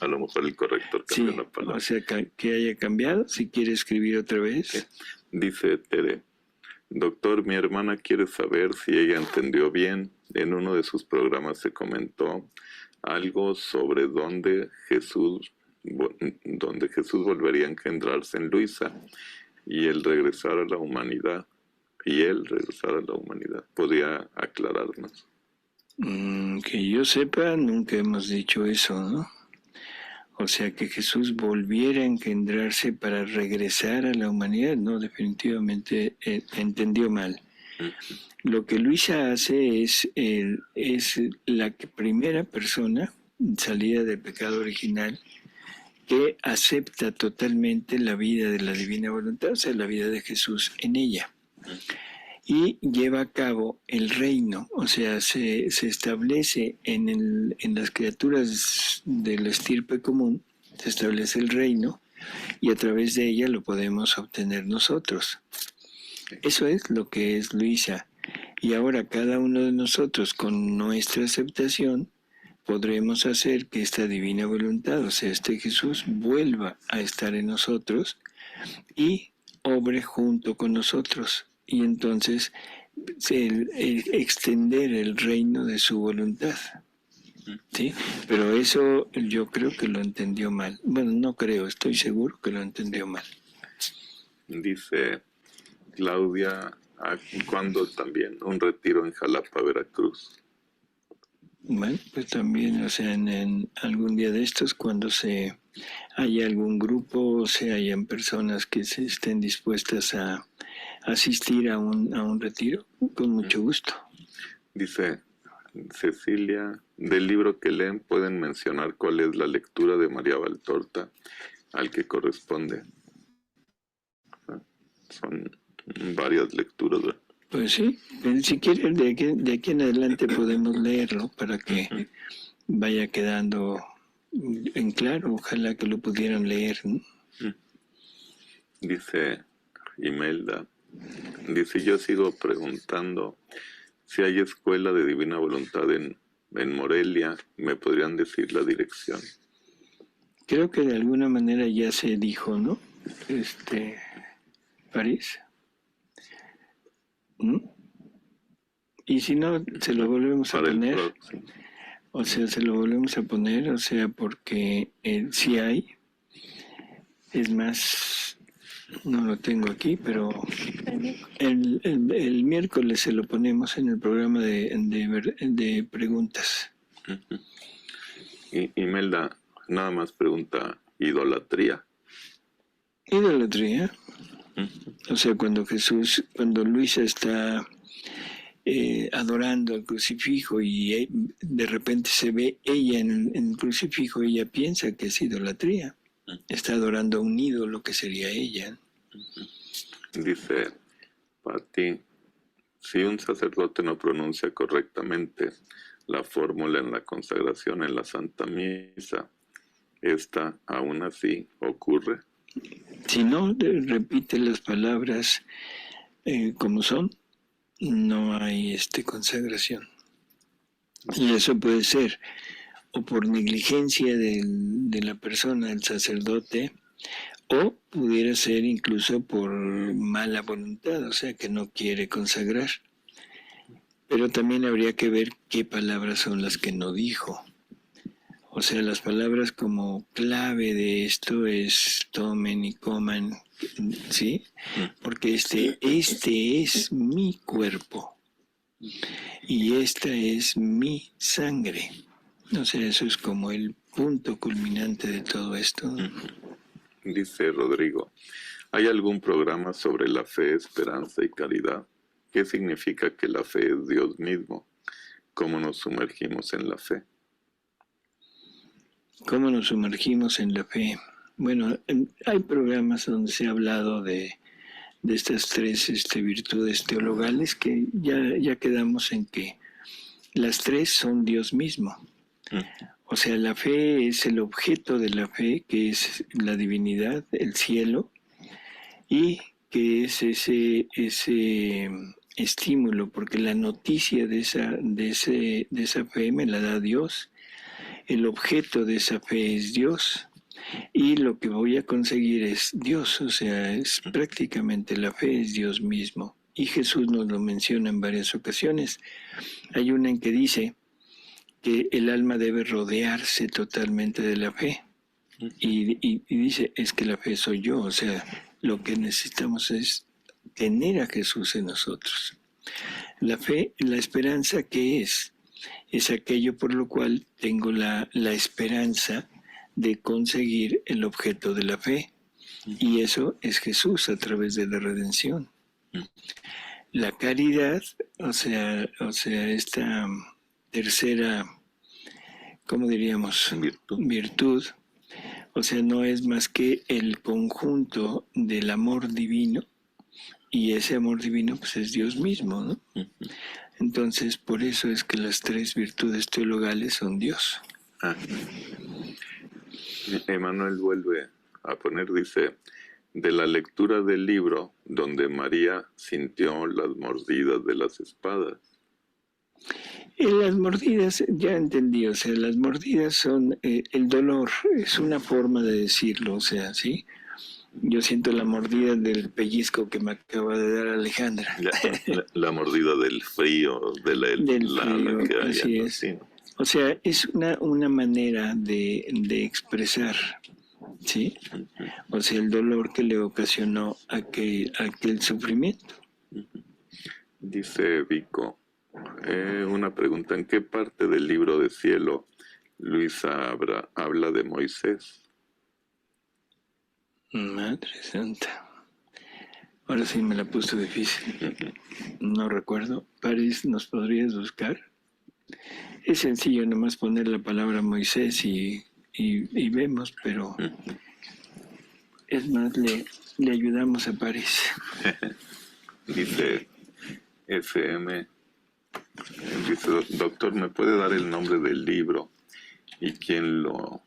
Speaker 5: a lo mejor el corrector cambió la palabra.
Speaker 4: O sea, que haya cambiado, si quiere escribir otra vez.
Speaker 5: Sí. Dice Tere, doctor, mi hermana quiere saber si ella entendió bien. En uno de sus programas se comentó algo sobre dónde Jesús volvería a engendrarse en Luisa y él regresar a la humanidad. ¿Podría aclararnos?
Speaker 4: Que yo sepa, nunca hemos dicho eso, ¿no? O sea, que Jesús volviera a engendrarse para regresar a la humanidad, no, definitivamente entendió mal. Lo que Luisa hace es la primera persona salida del pecado original que acepta totalmente la vida de la divina voluntad, o sea, la vida de Jesús en ella. Y lleva a cabo el reino, o sea, se establece en las criaturas de la estirpe común, se establece el reino y a través de ella lo podemos obtener nosotros. Eso es lo que es Luisa. Y ahora cada uno de nosotros, con nuestra aceptación, podremos hacer que esta divina voluntad, o sea, este Jesús, vuelva a estar en nosotros y obre junto con nosotros. Y entonces extender el reino de su voluntad. ¿Sí? Pero eso yo creo que lo entendió mal. Bueno, no creo, estoy seguro que lo entendió mal.
Speaker 5: Dice Claudia, ¿cuándo también un retiro en Jalapa, Veracruz?
Speaker 4: Bueno, pues también, o sea, en algún día de estos, cuando haya algún grupo, o sea, hayan personas que se estén dispuestas a asistir a un retiro, con mucho gusto.
Speaker 5: Dice Cecilia, del libro que leen, ¿pueden mencionar cuál es la lectura de María Valtorta al que corresponde? Son varias lecturas, ¿verdad?
Speaker 4: Pues sí, si quieren, de aquí en adelante podemos leerlo para que vaya quedando en claro. Ojalá que lo pudieran leer, ¿no?
Speaker 5: Dice Imelda, dice, yo sigo preguntando si hay escuela de divina voluntad en Morelia. ¿Me podrían decir la dirección?
Speaker 4: Creo que de alguna manera ya se dijo, ¿no? París. Y si no, se lo volvemos a poner. O sea, se lo volvemos a poner, o sea, porque sí hay. Es más, no lo tengo aquí, pero el miércoles se lo ponemos en el programa de preguntas.
Speaker 5: Imelda nada más pregunta, idolatría.
Speaker 4: Idolatría.
Speaker 5: Ujú.
Speaker 4: O sea, cuando Luisa está adorando al crucifijo y de repente se ve ella en el crucifijo, ella piensa que es idolatría. Está adorando a un ídolo que sería ella.
Speaker 5: Dice Pati, si un sacerdote no pronuncia correctamente la fórmula en la consagración en la Santa Misa, ¿esta aún así ocurre?
Speaker 4: Si no repite las palabras como son, no hay consagración. Y eso puede ser o por negligencia de la persona, del sacerdote, o pudiera ser incluso por mala voluntad, o sea, que no quiere consagrar. Pero también habría que ver qué palabras son las que no dijo. O sea, las palabras como clave de esto es tomen y coman, ¿sí? Porque este es mi cuerpo y esta es mi sangre. O sea, eso es como el punto culminante de todo esto.
Speaker 5: Dice Rodrigo, ¿hay algún programa sobre la fe, esperanza y caridad? ¿Qué significa que la fe es Dios mismo? ¿Cómo nos sumergimos en la fe?
Speaker 4: ¿Cómo nos sumergimos en la fe? Bueno, hay programas donde se ha hablado de estas tres virtudes teologales que ya quedamos en que las tres son Dios mismo. O sea, la fe es el objeto de la fe, que es la divinidad, el cielo, y que es ese estímulo, porque la noticia de esa fe me la da Dios. El objeto de esa fe es Dios y lo que voy a conseguir es Dios, o sea, es prácticamente la fe es Dios mismo. Y Jesús nos lo menciona en varias ocasiones. Hay una en que dice que el alma debe rodearse totalmente de la fe. Y dice, es que la fe soy yo, o sea, lo que necesitamos es tener a Jesús en nosotros. La fe, la esperanza, ¿qué es? Es aquello por lo cual tengo la esperanza de conseguir el objeto de la fe. Y eso es Jesús a través de la redención. La caridad, o sea esta tercera, ¿cómo diríamos? Virtud. O sea, no es más que el conjunto del amor divino. Y ese amor divino pues es Dios mismo, ¿no? Entonces, por eso es que las tres virtudes teologales son Dios.
Speaker 5: Emanuel vuelve a poner, dice, de la lectura del libro donde María sintió las mordidas de las espadas.
Speaker 4: Las mordidas, ya entendí, o sea, las mordidas son el dolor, es una forma de decirlo, o sea, ¿sí? Yo siento la mordida del pellizco que me acaba de dar Alejandra.
Speaker 5: La mordida del frío, de la helada que hay.
Speaker 4: Así es. Sí. O sea, es una manera de expresar, ¿sí? O sea, el dolor que le ocasionó aquel sufrimiento.
Speaker 5: Dice Vico, una pregunta, ¿en qué parte del libro de cielo Luisa habla de Moisés?
Speaker 4: Madre Santa. Ahora sí me la puso difícil. No recuerdo. París, ¿nos podrías buscar? Es sencillo nomás poner la palabra Moisés y vemos, pero es más, le ayudamos a París.
Speaker 5: Dice FM, dice, doctor, ¿me puede dar el nombre del libro y quién lo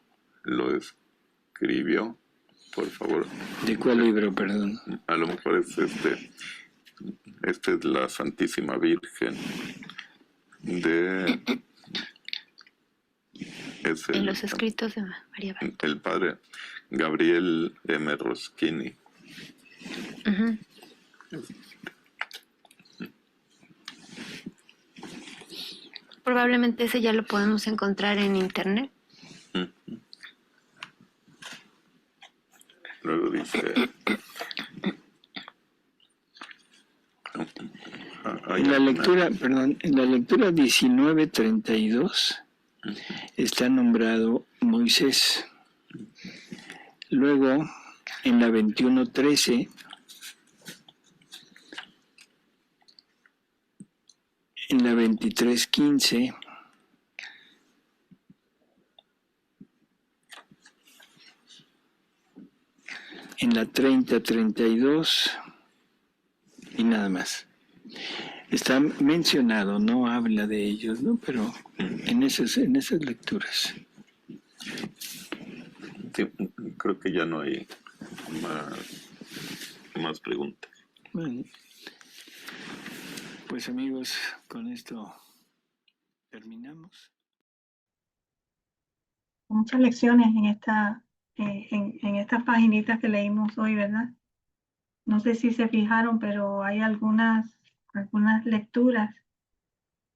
Speaker 5: escribió? Por favor.
Speaker 4: ¿De cuál libro, perdón?
Speaker 5: A lo mejor es este es la Santísima Virgen
Speaker 3: en los escritos de María Valtorta.
Speaker 5: El padre Gabriel M. Roschini.
Speaker 3: Probablemente ese ya lo podemos encontrar en internet.
Speaker 5: Luego dice...
Speaker 4: En la lectura 1932 está nombrado Moisés. Luego, en la 21:13, en la 23:15, en la 30:32 y nada más. Está mencionado, no habla de ellos, ¿no? Pero en esas lecturas.
Speaker 5: Sí, creo que ya no hay más preguntas.
Speaker 4: Bueno, pues amigos, con esto terminamos.
Speaker 1: Muchas lecciones en estas paginitas que leímos hoy, ¿verdad? No sé si se fijaron, pero hay algunas lecturas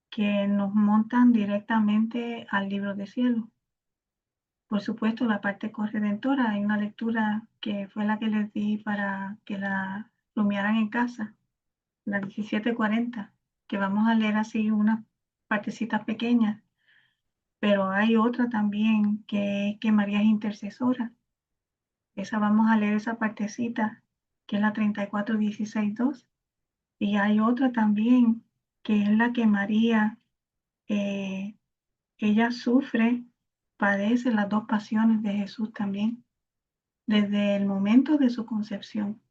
Speaker 1: que nos montan directamente al libro de cielo. Por supuesto, la parte corredentora, hay una lectura que fue la que les di para que la rumiaran en casa, la 17:40, que vamos a leer así unas partecitas pequeñas, pero hay otra también que María es intercesora. Esa vamos a leer esa partecita, que es la 34:16-2. Y hay otra también, que es la que María, ella sufre, padece las dos pasiones de Jesús también, desde el momento de su concepción.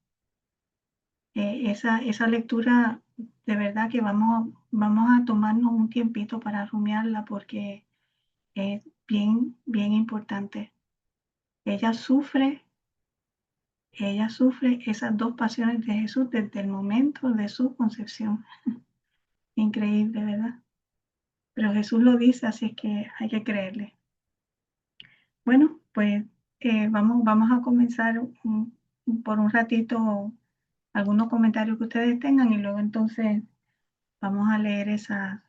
Speaker 1: Esa lectura, de verdad que vamos a tomarnos un tiempito para rumiarla porque es bien, bien importante. Ella sufre esas dos pasiones de Jesús desde el momento de su concepción. Increíble, ¿verdad? Pero Jesús lo dice, así es que hay que creerle. Bueno, pues vamos a comenzar por un ratito algunos comentarios que ustedes tengan y luego entonces vamos a leer esas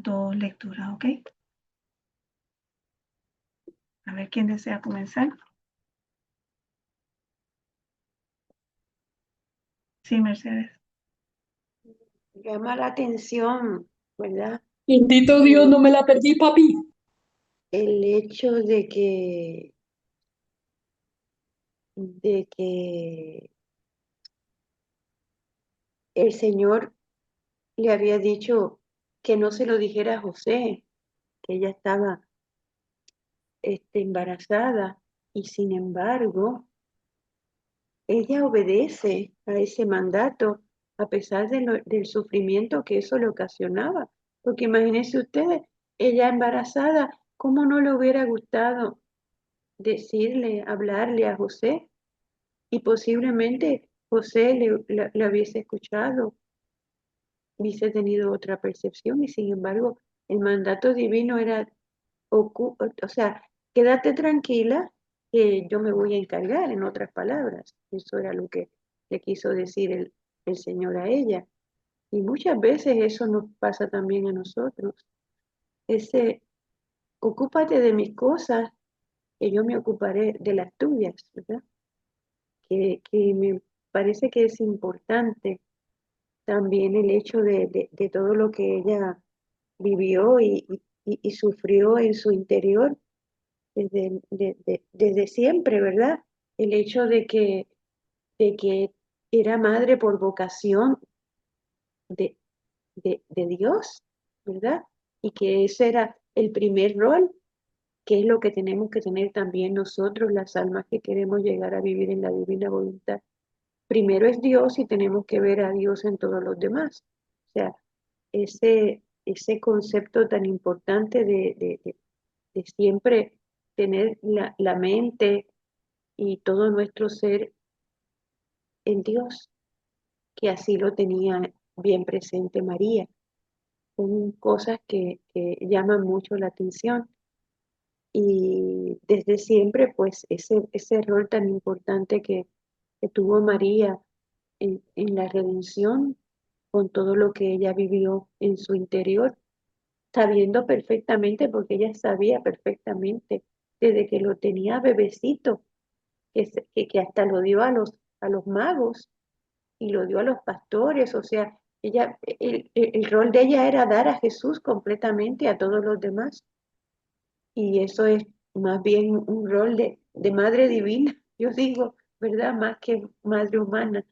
Speaker 1: dos lecturas, ¿ok? A ver quién desea comenzar. Sí, Mercedes.
Speaker 6: Llama la atención, ¿verdad?
Speaker 7: Bendito Dios, no me la perdí, papi.
Speaker 6: El hecho de que el Señor le había dicho que no se lo dijera a José, que ella estaba embarazada, y sin embargo, ella obedece a ese mandato a pesar del sufrimiento que eso le ocasionaba. Porque imagínense ustedes, ella embarazada, ¿cómo no le hubiera gustado decirle, hablarle a José? Y posiblemente José le hubiese escuchado, hubiese tenido otra percepción, y sin embargo el mandato divino era, o sea, quédate tranquila que yo me voy a encargar, en otras palabras. Eso era lo que le quiso decir el Señor a ella. Y muchas veces eso nos pasa también a nosotros. Ocúpate de mis cosas, que yo me ocuparé de las tuyas, ¿verdad? Que me parece que es importante también el hecho de todo lo que ella vivió y sufrió en su interior desde siempre, ¿verdad? El hecho de que era madre por vocación de, de Dios, ¿verdad? Y que ese era el primer rol, que es lo que tenemos que tener también nosotros, las almas que queremos llegar a vivir en la divina voluntad. Primero es Dios y tenemos que ver a Dios en todos los demás. O sea, ese concepto tan importante de siempre tener la mente y todo nuestro ser en Dios, que así lo tenía bien presente María. Son cosas que llaman mucho la atención. Y desde siempre, pues, ese rol tan importante que tuvo María en la redención, con todo lo que ella vivió en su interior, sabiendo perfectamente, porque ella sabía perfectamente, desde que lo tenía bebecito, que hasta lo dio a los magos y lo dio a los pastores. O sea, el rol de ella era dar a Jesús completamente a todos los demás. Y eso es más bien un rol de madre divina, yo digo, ¿verdad? Más que madre humana,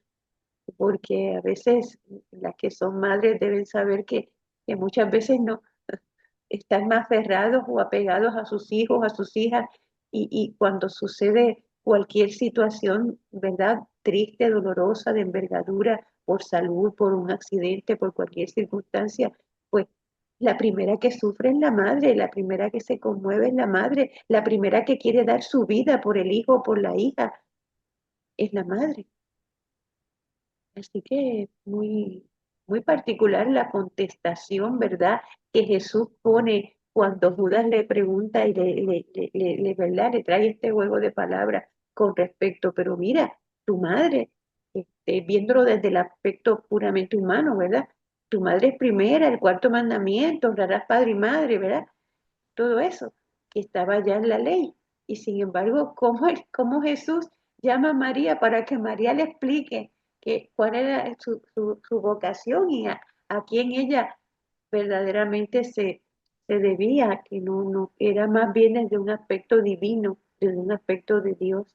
Speaker 6: porque a veces las que son madres deben saber que muchas veces no están más aferrados o apegados a sus hijos, a sus hijas, y cuando sucede cualquier situación, ¿verdad? Triste, dolorosa, de envergadura, por salud, por un accidente, por cualquier circunstancia, pues la primera que sufre es la madre, la primera que se conmueve es la madre, la primera que quiere dar su vida por el hijo o por la hija es la madre. Así que muy particular la contestación, ¿verdad? Que Jesús pone cuando Judas le pregunta y ¿verdad? Le trae este juego de palabras con respecto, pero mira, tu madre, viéndolo desde el aspecto puramente humano, ¿verdad? Tu madre es primera, el cuarto mandamiento, honrarás padre y madre, ¿verdad? Todo eso que estaba ya en la ley. Y sin embargo, ¿cómo Jesús llama a María para que María le explique cuál era su vocación y a quién ella verdaderamente se debía, que no era más bien desde un aspecto divino, desde un aspecto de Dios?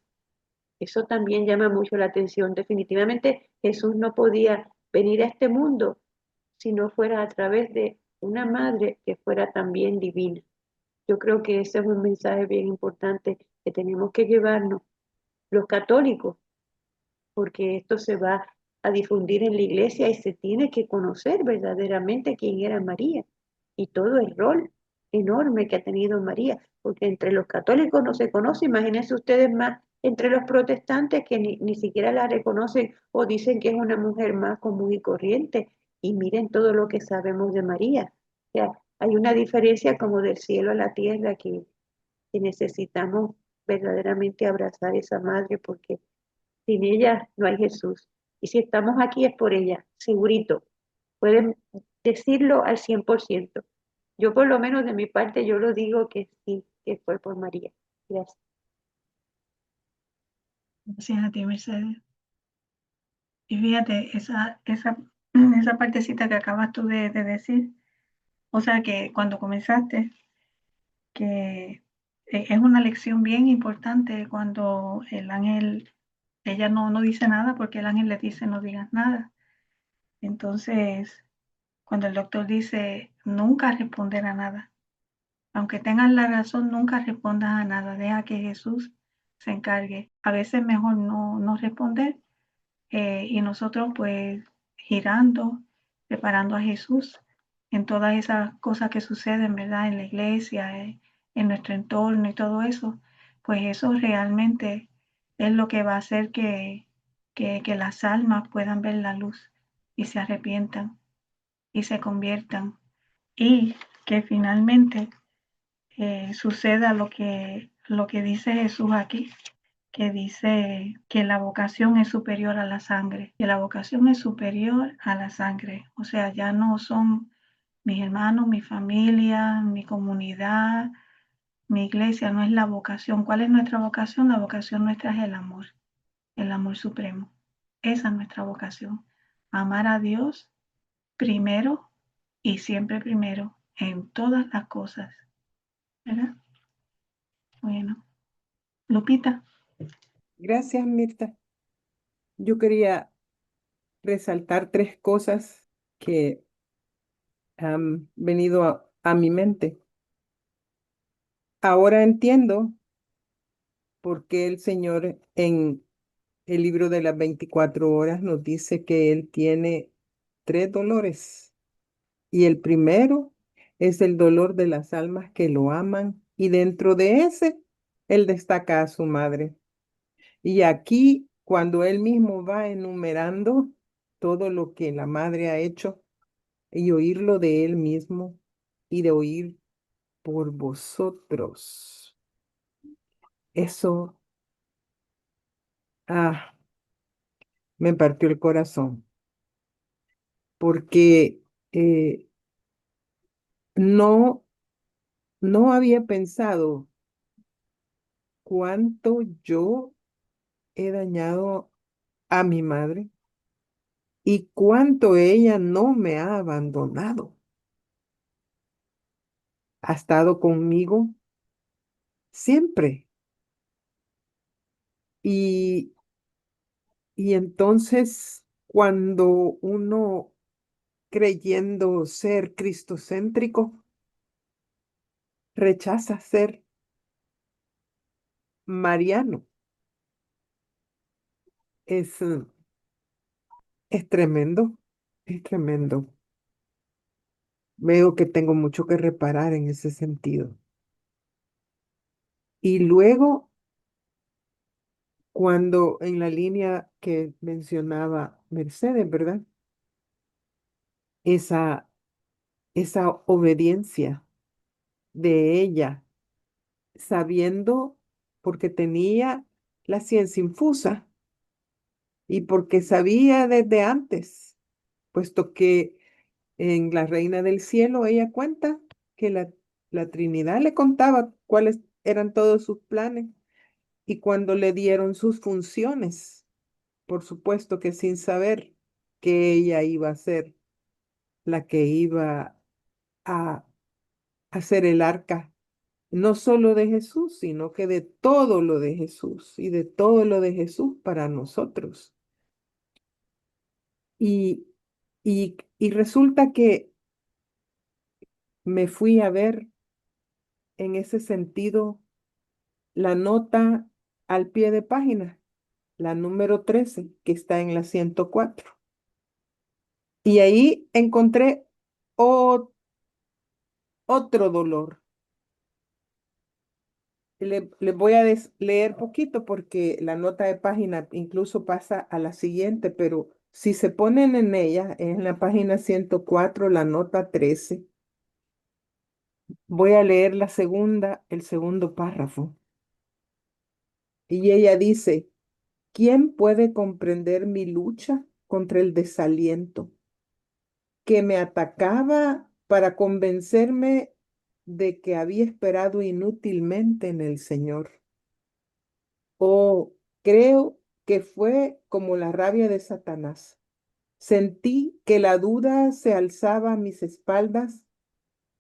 Speaker 6: Eso también llama mucho la atención. Definitivamente Jesús no podía venir a este mundo si no fuera a través de una madre que fuera también divina. Yo creo que ese es un mensaje bien importante que tenemos que llevarnos los católicos, porque esto se va a difundir en la iglesia y se tiene que conocer verdaderamente quién era María y todo el rol enorme que ha tenido María, porque entre los católicos no se conoce, imagínense ustedes más entre los protestantes que ni siquiera la reconocen o dicen que es una mujer más común y corriente, y miren todo lo que sabemos de María. O sea, hay una diferencia como del cielo a la tierra que necesitamos verdaderamente abrazar esa madre porque sin ella no hay Jesús. Y si estamos aquí es por ella, segurito. Pueden decirlo al 100%. Yo por lo menos de mi parte yo lo digo que sí, que fue por María. Gracias.
Speaker 1: Gracias a ti, Mercedes. Y fíjate, esa partecita que acabas tú de decir, o sea que cuando comenzaste, que es una lección bien importante cuando el ángel, ella no dice nada porque el ángel le dice no digas nada. Entonces, cuando el doctor dice nunca responder a nada, aunque tengas la razón, nunca respondas a nada, deja que Jesús se encargue. A veces mejor no responder, y nosotros pues girando, preparando a Jesús en todas esas cosas que suceden, ¿verdad? En la iglesia, en nuestro entorno y todo eso, pues eso realmente es lo que va a hacer que las almas puedan ver la luz y se arrepientan y se conviertan y que finalmente suceda lo que dice Jesús aquí, que dice que la vocación es superior a la sangre, que la vocación es superior a la sangre. O sea, ya no son mis hermanos, mi familia, mi comunidad, mi iglesia, no es la vocación. ¿Cuál es nuestra vocación? La vocación nuestra es el amor supremo. Esa es nuestra vocación. Amar a Dios primero y siempre primero en todas las cosas, ¿verdad? Bueno, Lupita.
Speaker 8: Gracias, Mirta. Yo quería resaltar tres cosas que han venido a mi mente. Ahora entiendo por qué el Señor en el libro de las 24 horas nos dice que Él tiene tres dolores. Y el primero es el dolor de las almas que lo aman. Y dentro de ese, Él destaca a su madre. Y aquí, cuando Él mismo va enumerando todo lo que la madre ha hecho y oírlo de Él mismo y de oír por vosotros, eso ah, me partió el corazón, porque eh, no, no había pensado cuánto yo he dañado a mi madre y cuánto ella no me ha abandonado. Ha estado conmigo siempre. Y, y entonces, cuando uno creyendo ser cristocéntrico, rechaza ser mariano, es, eh, es tremendo, es tremendo. Veo que tengo mucho que reparar en ese sentido. Y luego, cuando en la línea que mencionaba Mercedes, ¿verdad? Esa, esa obediencia de ella, sabiendo, porque tenía la ciencia infusa y porque sabía desde antes, puesto que en La Reina del Cielo ella cuenta que la Trinidad le contaba cuáles eran todos sus planes y cuando le dieron sus funciones, por supuesto que sin saber que ella iba a ser la que iba a hacer el arca, no solo de Jesús, sino que de todo lo de Jesús y de todo lo de Jesús para nosotros. Y resulta que me fui a ver en ese sentido la nota al pie de página, la número 13 que está en la 104. Y ahí encontré otro dolor. Le voy a leer poquito porque la nota de página incluso pasa a la siguiente, pero si se ponen en ella, en la página 104, la nota 13, voy a leer el segundo párrafo. Y ella dice, ¿quién puede comprender mi lucha contra el desaliento que me atacaba para convencerme de que había esperado inútilmente en el Señor? Oh, creo que fue como la rabia de Satanás. Sentí que la duda se alzaba a mis espaldas,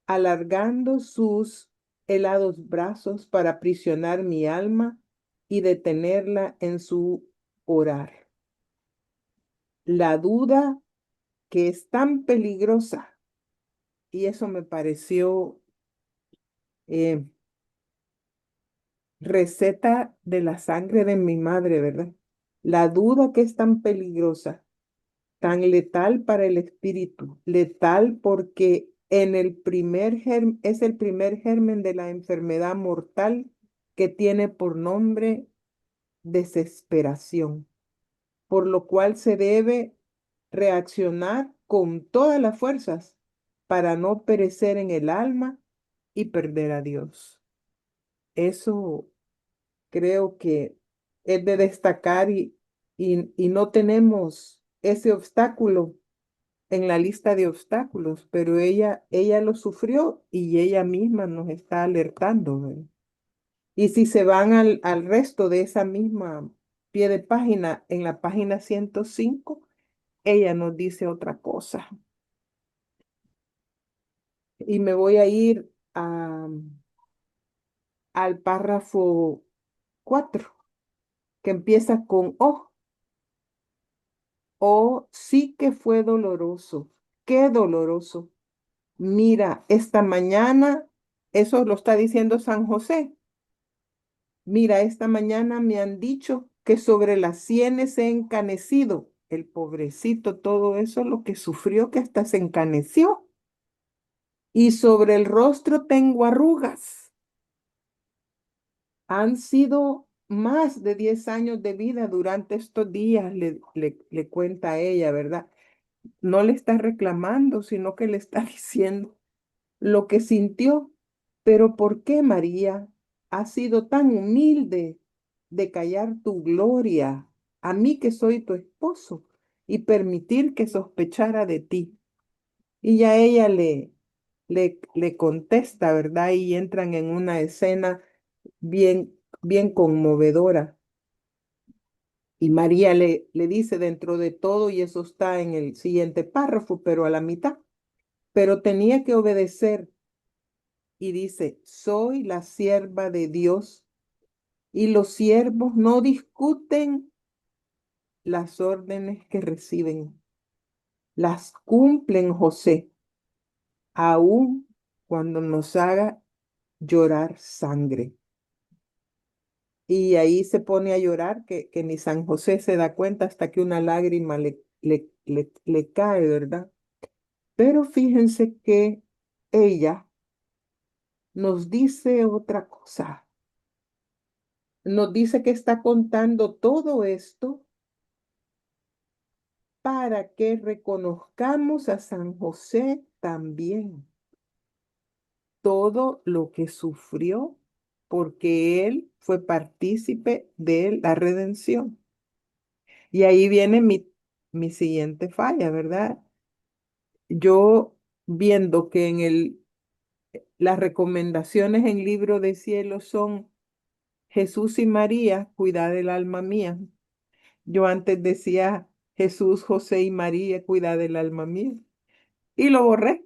Speaker 8: alargando sus helados brazos para aprisionar mi alma y detenerla en su orar. La duda que es tan peligrosa, y eso me pareció eh, receta de la sangre de mi madre, ¿verdad? La duda que es tan peligrosa, tan letal para el espíritu, letal porque es el primer germen de la enfermedad mortal que tiene por nombre desesperación, por lo cual se debe reaccionar con todas las fuerzas para no perecer en el alma y perder a Dios. Eso creo que es de destacar y no tenemos ese obstáculo en la lista de obstáculos, pero ella lo sufrió y ella misma nos está alertando, ¿verdad? Y si se van al resto de esa misma pie de página, en la página 105, ella nos dice otra cosa. Y me voy a ir al párrafo 4, que empieza con O. Oh, sí que fue doloroso, qué doloroso. Mira, esta mañana, eso lo está diciendo San José. Mira, esta mañana me han dicho que sobre las sienes he encanecido. El pobrecito, todo eso lo que sufrió que hasta se encaneció. Y sobre el rostro tengo arrugas. Han sido más de 10 años de vida durante estos días, le cuenta a ella, ¿verdad? No le está reclamando, sino que le está diciendo lo que sintió. Pero ¿por qué, María, has sido tan humilde de callar tu gloria a mí que soy tu esposo y permitir que sospechara de ti? Y ya ella le contesta, ¿verdad? Y entran en una escena bien conmovedora. Y María le dice dentro de todo, y eso está en el siguiente párrafo, pero a la mitad, pero tenía que obedecer y dice, soy la sierva de Dios, y los siervos no discuten las órdenes que reciben, las cumplen José, aun cuando nos haga llorar sangre. Y ahí se pone a llorar, que ni San José se da cuenta hasta que una lágrima le cae, ¿verdad? Pero fíjense que ella nos dice otra cosa. Nos dice que está contando todo esto para que reconozcamos a San José también. Todo lo que sufrió porque él fue partícipe de la redención. Y ahí viene mi siguiente falla, ¿verdad? Yo viendo que las recomendaciones en Libro de Cielo son Jesús y María, cuidad del alma mía. Yo antes decía Jesús, José y María, cuidad del alma mía. Y lo borré.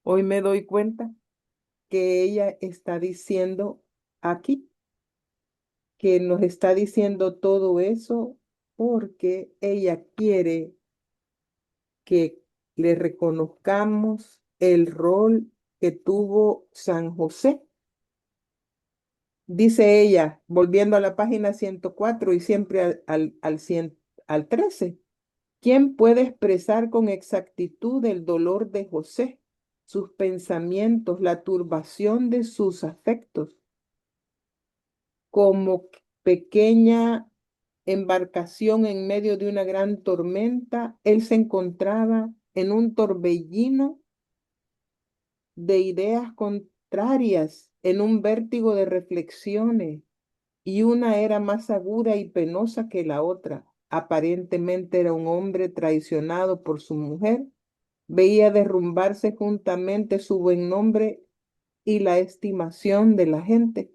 Speaker 8: Hoy me doy cuenta que ella está diciendo aquí, que nos está diciendo todo eso porque ella quiere que le reconozcamos el rol que tuvo San José. Dice ella, volviendo a la página 104 y siempre al 13, ¿quién puede expresar con exactitud el dolor de José, sus pensamientos, la turbación de sus afectos? Como pequeña embarcación en medio de una gran tormenta, él se encontraba en un torbellino de ideas contrarias, en un vértigo de reflexiones, y una era más aguda y penosa que la otra. Aparentemente era un hombre traicionado por su mujer, veía derrumbarse juntamente su buen nombre y la estimación de la gente,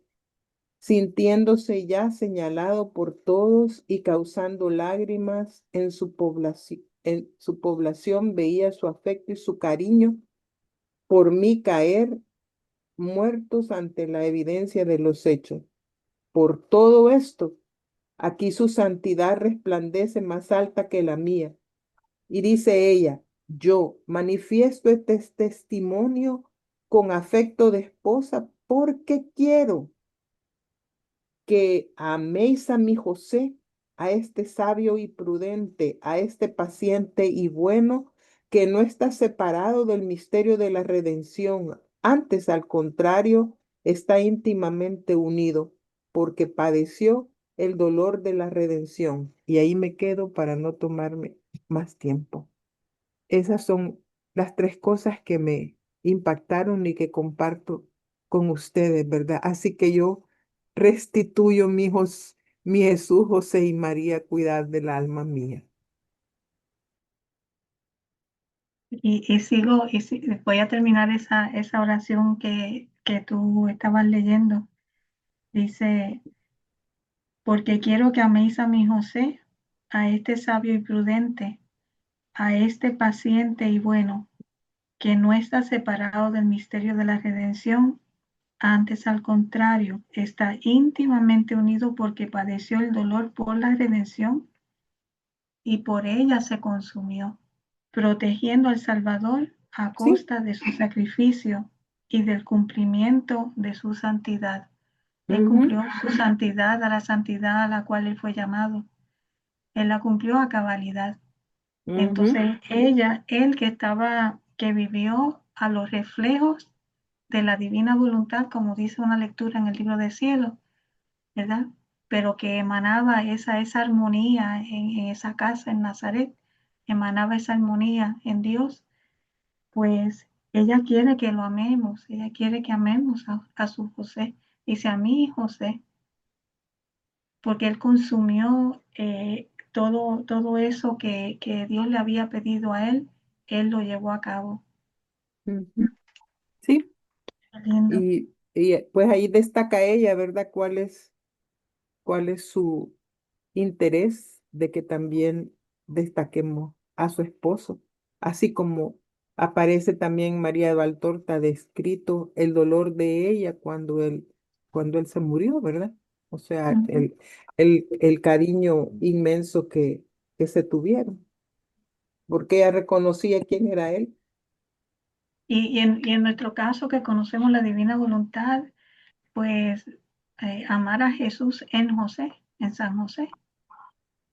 Speaker 8: sintiéndose ya señalado por todos y causando lágrimas en su población, veía su afecto y su cariño por mí caer muertos ante la evidencia de los hechos. Por todo esto, aquí su santidad resplandece más alta que la mía. Y dice ella, yo manifiesto este testimonio con afecto de esposa porque quiero que améis a mi José, a este sabio y prudente, a este paciente y bueno, que no está separado del misterio de la redención. Antes, al contrario, está íntimamente unido, porque padeció el dolor de la redención. Y ahí me quedo para no tomarme más tiempo. Esas son las tres cosas que me impactaron y que comparto con ustedes, ¿verdad? Así que yo restituyo mi Jesús, José y María, cuidad del alma mía.
Speaker 1: Voy a terminar esa oración que tú estabas leyendo. Dice, porque quiero que améis a mi José, a este sabio y prudente, a este paciente y bueno, que no está separado del misterio de la redención, antes al contrario, está íntimamente unido porque padeció el dolor por la redención y por ella se consumió, protegiendo al Salvador a
Speaker 8: ¿Sí?
Speaker 1: costa de su sacrificio y del cumplimiento de su santidad. Él
Speaker 8: Ujú,
Speaker 1: cumplió su santidad a la santidad a la cual él fue llamado. Él la cumplió a cabalidad.
Speaker 8: ujú,
Speaker 1: Entonces él que vivió a los reflejos de la divina voluntad, como dice una lectura en el libro del cielo, ¿verdad? Pero que emanaba esa armonía en esa casa en Nazaret, emanaba esa armonía en Dios, pues ella quiere que lo amemos, ella quiere que amemos a su José. Dice a mí, José, porque él consumió todo eso que Dios le había pedido a él lo llevó a cabo.
Speaker 8: ujú. Sí,
Speaker 1: Qué lindo.
Speaker 8: pues ahí destaca ella, ¿verdad? ¿Cuál es su interés de que también destaquemos a su esposo, así como Aparece también María de Valtorta descrito el dolor de ella cuando él se murió, ¿verdad? O sea,
Speaker 1: Ujú.
Speaker 8: el cariño inmenso que se tuvieron, porque ella reconocía quién era él.
Speaker 1: Y en nuestro caso, que conocemos la divina voluntad, pues amar a Jesús en José, en San José,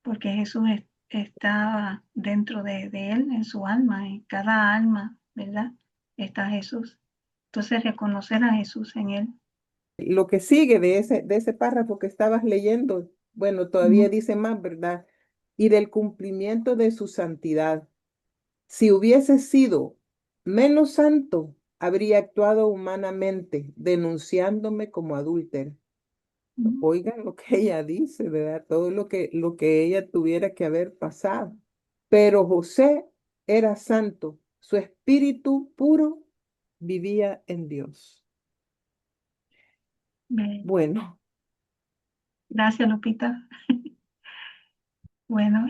Speaker 1: porque Jesús estaba dentro de él, en su alma, en cada alma, ¿verdad? Está Jesús. Entonces, reconocer a Jesús en él.
Speaker 8: Lo que sigue de ese párrafo que estabas leyendo, bueno, todavía
Speaker 1: Ujú.
Speaker 8: dice más, ¿verdad? Y del cumplimiento de su santidad. Si hubiese sido menos santo, habría actuado humanamente, denunciándome como adúltera.
Speaker 1: Ujú.
Speaker 8: Oigan lo que ella dice, ¿verdad? Todo lo que ella tuviera que haber pasado. Pero José era santo, su espíritu puro vivía en Dios.
Speaker 1: Bien.
Speaker 8: Bueno,
Speaker 1: Gracias, Lupita. Bueno,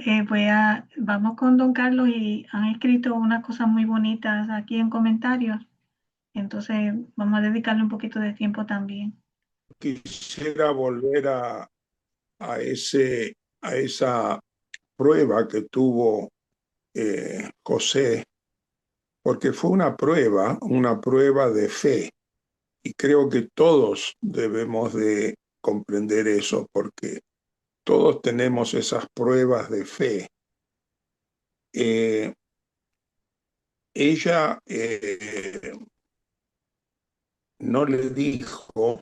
Speaker 1: vamos con don Carlos y han escrito unas cosas muy bonitas aquí en comentarios. Entonces, vamos a dedicarle un poquito de tiempo también.
Speaker 9: Quisiera volver a esa prueba que tuvo José, porque fue una prueba de fe. Y creo que todos debemos de comprender eso, porque todos tenemos esas pruebas de fe. Eh, ella no le dijo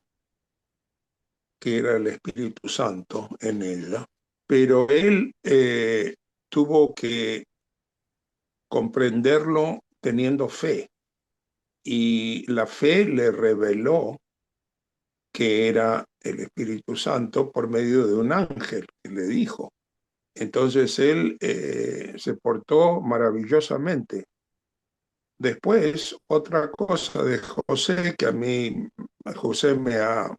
Speaker 9: que era el Espíritu Santo en ella, pero él tuvo que comprenderlo teniendo fe. Y la fe le reveló que era el Espíritu Santo por medio de un ángel que le dijo. Entonces él se portó maravillosamente. Después, otra cosa de José, que a mí, José me ha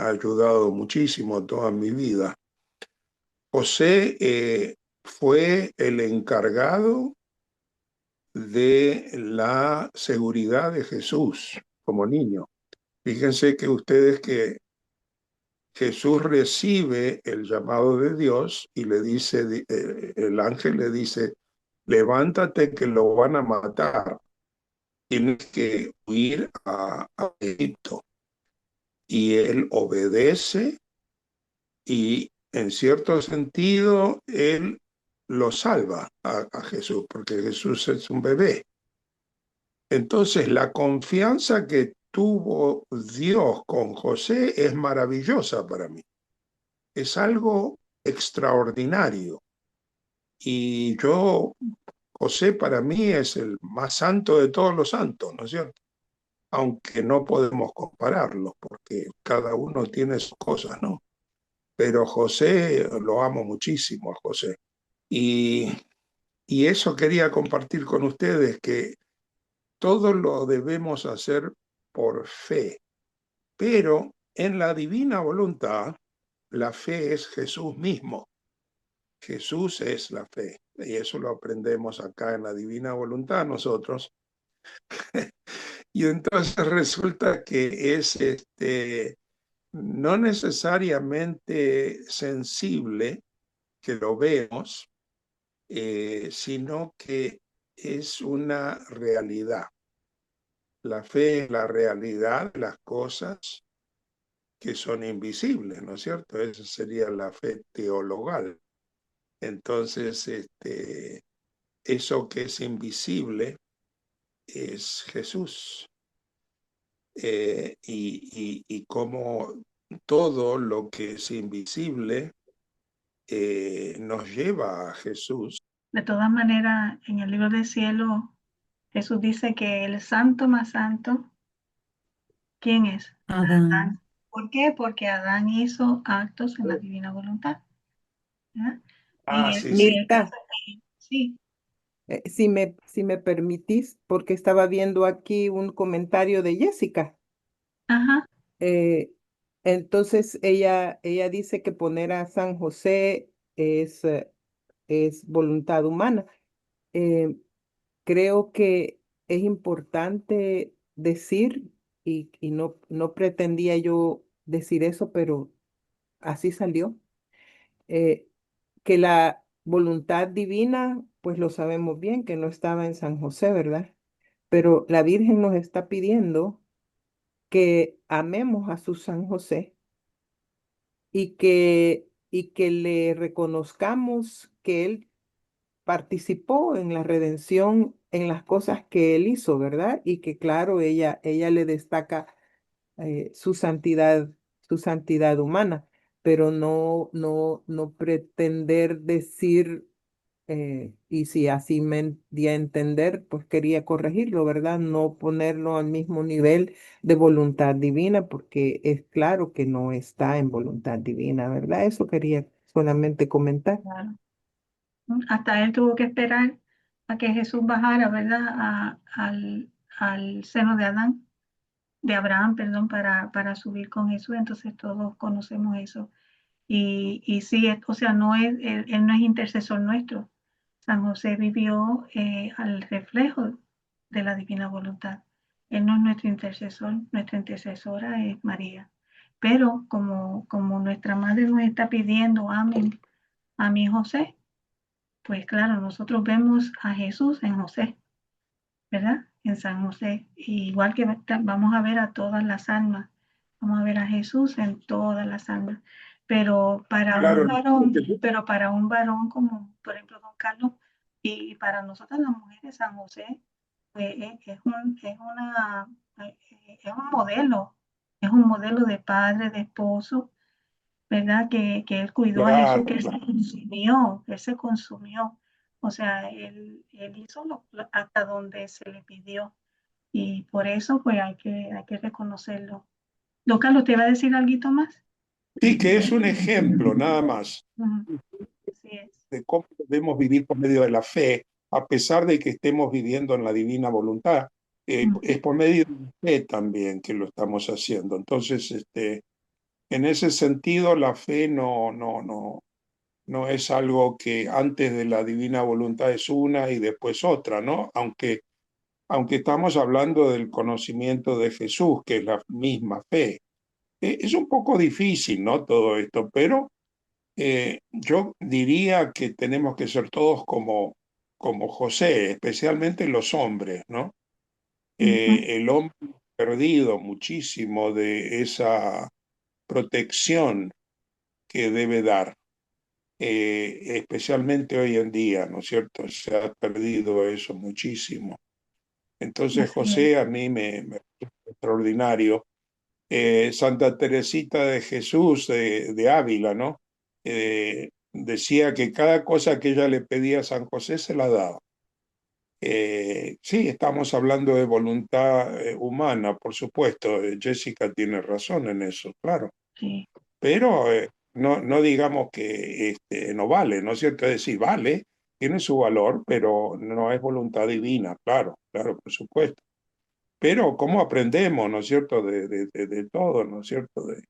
Speaker 9: ayudado muchísimo toda mi vida. José fue el encargado de la seguridad de Jesús como niño. Fíjense que ustedes que Jesús recibe el llamado de Dios y le dice, el ángel le dice, levántate que lo van a matar, tienes que huir a Egipto. Y él obedece y en cierto sentido él lo salva a Jesús, porque Jesús es un bebé. Entonces la confianza que tuvo Dios con José es maravillosa para mí. Es algo extraordinario. Y José para mí es el más santo de todos los santos, ¿no es cierto? Aunque no podemos compararlos, porque cada uno tiene sus cosas, ¿no? Pero José, lo amo muchísimo a José. Y, y eso quería compartir con ustedes, que todo lo debemos hacer por fe, pero en la divina voluntad, la fe es Jesús mismo. Jesús es la fe, y eso lo aprendemos acá en la divina voluntad nosotros. Y entonces resulta que es no necesariamente sensible que lo vemos, sino que es una realidad. La fe es la realidad de las cosas que son invisibles, ¿no es cierto? Esa sería la fe teologal. Entonces, eso que es invisible es Jesús. Y como todo lo que es invisible nos lleva a Jesús.
Speaker 1: De todas maneras, en el libro del cielo, Jesús dice que el santo más santo, ¿quién es?
Speaker 7: Adán.
Speaker 1: Adán. ¿Por qué? Porque Adán hizo actos en la divina voluntad, ¿verdad?
Speaker 9: Ah,
Speaker 1: Y
Speaker 9: sí, sí.
Speaker 1: en el caso
Speaker 8: Mirta,
Speaker 1: sí,
Speaker 8: si me permitís, porque estaba viendo aquí un comentario de Jessica.
Speaker 1: ajá,
Speaker 8: Eh, entonces ella dice que poner a San José es voluntad humana. Eh, Creo que es importante decir, y no pretendía yo decir eso, pero así salió, eh, que la voluntad divina, pues lo sabemos bien, que no estaba en San José, ¿verdad? Pero la Virgen nos está pidiendo que amemos a su San José y que le reconozcamos que él participó en la redención, en las cosas que él hizo, ¿verdad? Y que claro, ella le destaca su santidad humana, pero no pretender decir, y si así me di a entender, pues quería corregirlo, ¿verdad? No ponerlo al mismo nivel de voluntad divina, porque es claro que no está en voluntad divina, ¿verdad? Eso quería solamente comentar.
Speaker 1: Claro. Hasta él tuvo que esperar a que Jesús bajara, ¿verdad? Al seno de Adán, de Abraham, perdón, para subir con Jesús. Entonces todos conocemos eso. Y sí, o sea, él no es intercesor nuestro. San José vivió al reflejo de la divina voluntad. Él no es nuestro intercesor, nuestra intercesora es María. Pero como nuestra madre nos está pidiendo, amen a mi José, pues claro, nosotros vemos a Jesús en José, ¿verdad? En San José. Igual que vamos a ver a todas las almas, vamos a ver a Jesús en todas las almas. Pero para
Speaker 9: Claro,
Speaker 1: un varón, pero para un varón como por ejemplo Don Carlos y para nosotras las mujeres, San José pues, es un modelo de padre, de esposo, ¿verdad? Que él cuidó a Jesús, que él se consumió. O sea, él hizo hasta donde se le pidió. Y por eso, pues, hay que reconocerlo. Don Carlos, ¿te iba a decir algo más?
Speaker 9: sí, que es un ejemplo nada más
Speaker 1: Ujú, así es.
Speaker 9: de cómo debemos vivir por medio de la fe, a pesar de que estemos viviendo en la divina voluntad. Es por medio de la fe también que lo estamos haciendo. Entonces, en ese sentido, la fe no es algo que antes de la divina voluntad es una y después otra, ¿no? Aunque estamos hablando del conocimiento de Jesús, que es la misma fe. Es un poco difícil, ¿no? Todo esto, pero yo diría que tenemos que ser todos como José, especialmente los hombres, ¿no? El hombre ha perdido muchísimo de esa protección que debe dar, especialmente hoy en día, ¿no es cierto? Se ha perdido eso muchísimo. Entonces,
Speaker 1: Así es.
Speaker 9: José a mí me parece extraordinario. Santa Teresita de Jesús de Ávila, ¿no? Decía que cada cosa que ella le pedía a San José se la daba. Sí, estamos hablando de voluntad humana, por supuesto. Jessica tiene razón en eso, claro.
Speaker 1: Sí,
Speaker 9: Pero no digamos que no vale, ¿no es cierto? Es decir, vale, tiene su valor, pero no es voluntad divina, claro, por supuesto. Pero ¿cómo aprendemos, ¿no es cierto?, de todo, ¿no es cierto?, de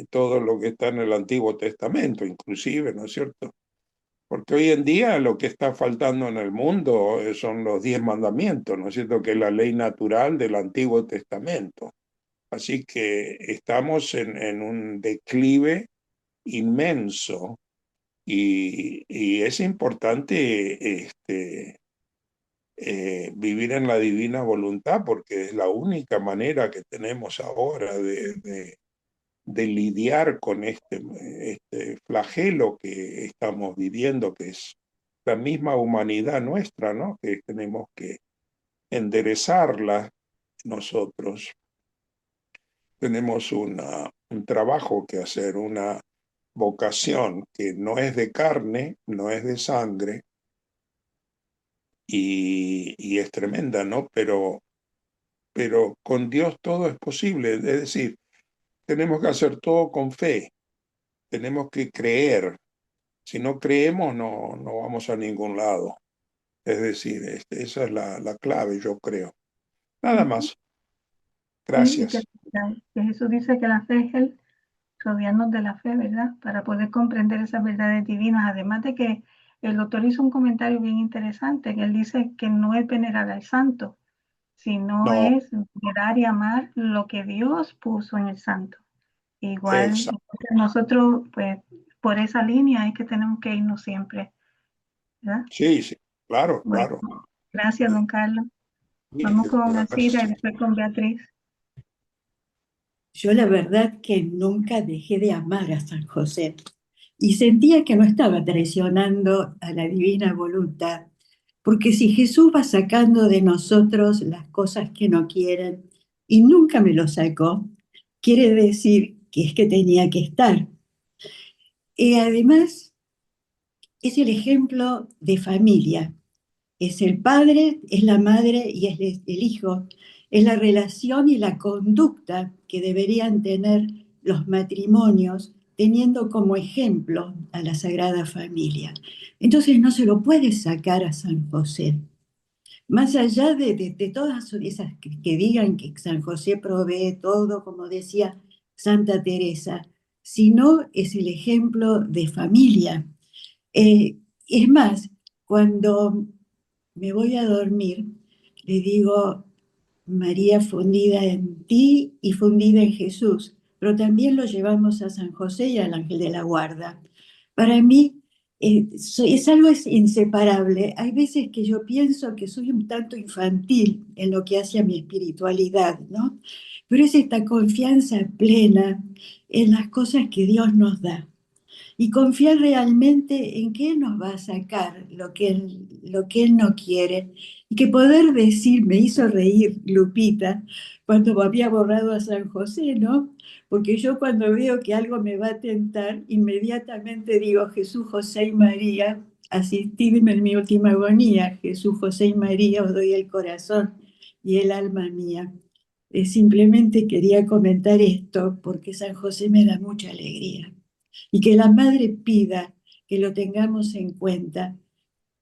Speaker 9: todo lo que está en el Antiguo Testamento, inclusive, ¿no es cierto? Porque hoy en día lo que está faltando en el mundo son los 10 mandamientos, ¿no es cierto?, que es la ley natural del Antiguo Testamento. Así que estamos en un declive inmenso y es importante vivir en la divina voluntad porque es la única manera que tenemos ahora de lidiar con este flagelo que estamos viviendo, que es la misma humanidad nuestra, ¿no? Que tenemos que enderezarla nosotros. Tenemos un trabajo que hacer, una vocación que no es de carne, no es de sangre, y es tremenda, ¿no? Pero con Dios todo es posible, es decir, tenemos que hacer todo con fe, tenemos que creer. Si no creemos, no vamos a ningún lado. Es decir, esa es la clave, yo creo. Nada más.
Speaker 1: sí, y
Speaker 9: Gracias.
Speaker 1: que Jesús dice que la fe es el rodearnos de la fe, ¿verdad? Para poder comprender esas verdades divinas. Además de que el doctor hizo un comentario bien interesante, que él dice que no es venerar al santo, sino
Speaker 9: No,
Speaker 1: es mirar y amar lo que Dios puso en el santo. Igual
Speaker 9: exacto.
Speaker 1: nosotros, pues, por esa línea es que tenemos que irnos siempre, ¿verdad?
Speaker 9: Sí, sí, claro,
Speaker 1: Bueno,
Speaker 9: claro.
Speaker 1: gracias, don Carlos. Vamos con Alcira y
Speaker 9: Gracias.
Speaker 1: después con Beatriz.
Speaker 10: Yo la verdad que nunca dejé de amar a San José y sentía que no estaba traicionando a la divina voluntad, porque si Jesús va sacando de nosotros las cosas que no quieren y nunca me lo sacó, quiere decir que es que tenía que estar. Y además es el ejemplo de familia. Es el padre, es la madre y es el hijo. Es la relación y la conducta que deberían tener los matrimonios teniendo como ejemplo a la Sagrada Familia. Entonces no se lo puede sacar a San José. Más allá de todas esas que digan que San José provee todo, como decía Santa Teresa, sino es el ejemplo de familia. Es más, cuando me voy a dormir, le digo, María fundida en ti y fundida en Jesús, pero también lo llevamos a San José y al ángel de la guarda. Para mí es algo inseparable. Hay veces que yo pienso que soy un tanto infantil en lo que hace a mi espiritualidad, ¿no? Pero es esta confianza plena en las cosas que Dios nos da y confiar realmente en que Él nos va a sacar lo que Él no quiere. Y que poder decir, me hizo reír Lupita cuando me había borrado a San José, ¿no? Porque yo cuando veo que algo me va a tentar, inmediatamente digo, Jesús, José y María, asistidme en mi última agonía, Jesús, José y María, os doy el corazón y el alma mía. Simplemente quería comentar esto porque San José me da mucha alegría y que la madre pida que lo tengamos en cuenta.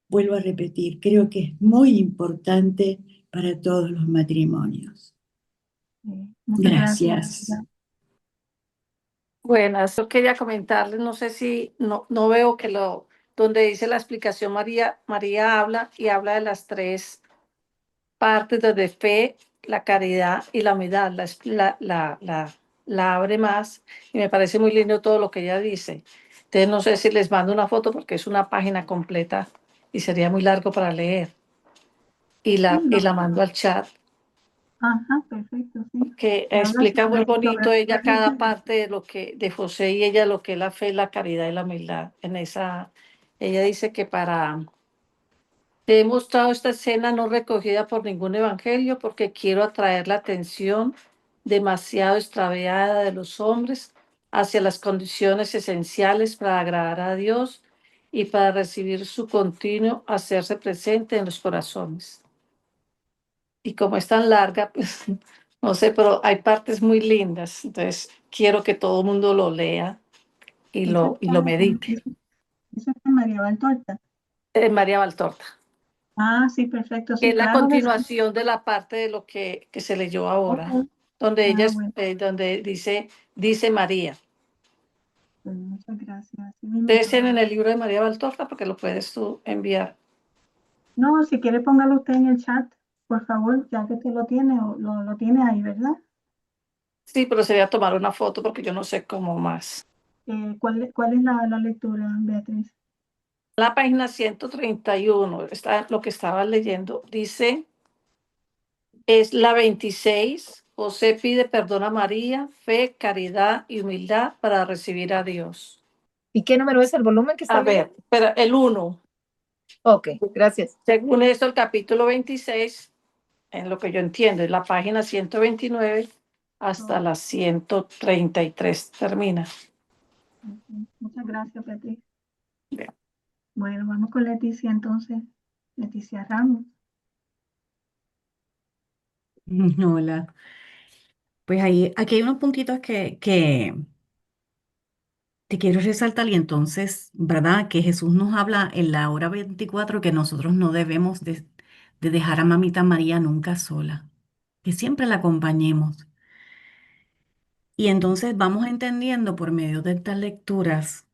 Speaker 10: Vuelvo a repetir, creo que es muy importante para todos los matrimonios.
Speaker 1: Muchas gracias.
Speaker 10: Gracias.
Speaker 11: Buenas, yo quería comentarles, no sé si no veo que donde dice la explicación María habla y habla de las tres partes de fe, la caridad y la humildad, la abre más y me parece muy lindo todo lo que ella dice. Entonces no sé si les mando una foto porque es una página completa y sería muy largo para leer y la mando al chat.
Speaker 1: Ajá, perfecto, sí.
Speaker 11: Que
Speaker 1: Habla
Speaker 11: explica muy bonito
Speaker 1: sobre
Speaker 11: ella cada parte de lo que de José y ella lo que es la fe, la caridad y la humildad. Ella dice que te he mostrado esta escena no recogida por ningún evangelio porque quiero atraer la atención demasiado extraviada de los hombres hacia las condiciones esenciales para agradar a Dios y para recibir su continuo hacerse presente en los corazones. Y como es tan larga, pues no sé, pero hay partes muy lindas. Entonces quiero que todo el mundo lo lea y lo medite.
Speaker 1: Esa está María Valtorta.
Speaker 11: María Valtorta,
Speaker 1: Ah, sí, perfecto,
Speaker 11: que
Speaker 1: sí,
Speaker 11: es la
Speaker 1: claro que sí.
Speaker 11: continuación de la parte de lo que se leyó ahora,
Speaker 1: Ok.
Speaker 11: donde ella
Speaker 1: Bueno,
Speaker 11: donde dice María.
Speaker 1: pues muchas gracias. Sí, mismo
Speaker 11: Debe ser
Speaker 1: lo-
Speaker 11: en el libro de María Valtorta porque lo puedes tú enviar.
Speaker 1: No, si quiere póngalo usted en el chat, por favor, ya que usted lo tiene, o lo tiene ahí, ¿verdad?
Speaker 11: Sí, pero sería tomar una foto porque yo no sé cómo más.
Speaker 1: ¿Cuál es la lectura, Beatriz?
Speaker 11: La página 131, está lo que estaba leyendo, dice, es la 26. José pide perdón a María, fe, caridad y humildad para recibir a Dios.
Speaker 12: ¿Y qué número es el volumen que está
Speaker 11: A ver, pero el 1.
Speaker 12: Ok, gracias.
Speaker 11: Según esto, el capítulo 26, en lo que yo entiendo, es la página 129 hasta la 133 termina.
Speaker 1: Muchas gracias, Beatriz.
Speaker 11: Bien.
Speaker 1: Bueno, vamos con Leticia entonces. Leticia Ramos.
Speaker 13: Hola. Pues aquí hay unos puntitos que te quiero resaltar y entonces, ¿verdad? Que Jesús nos habla en la hora 24 que nosotros no debemos de dejar a Mamita María nunca sola, que siempre la acompañemos. Y entonces vamos entendiendo por medio de estas lecturas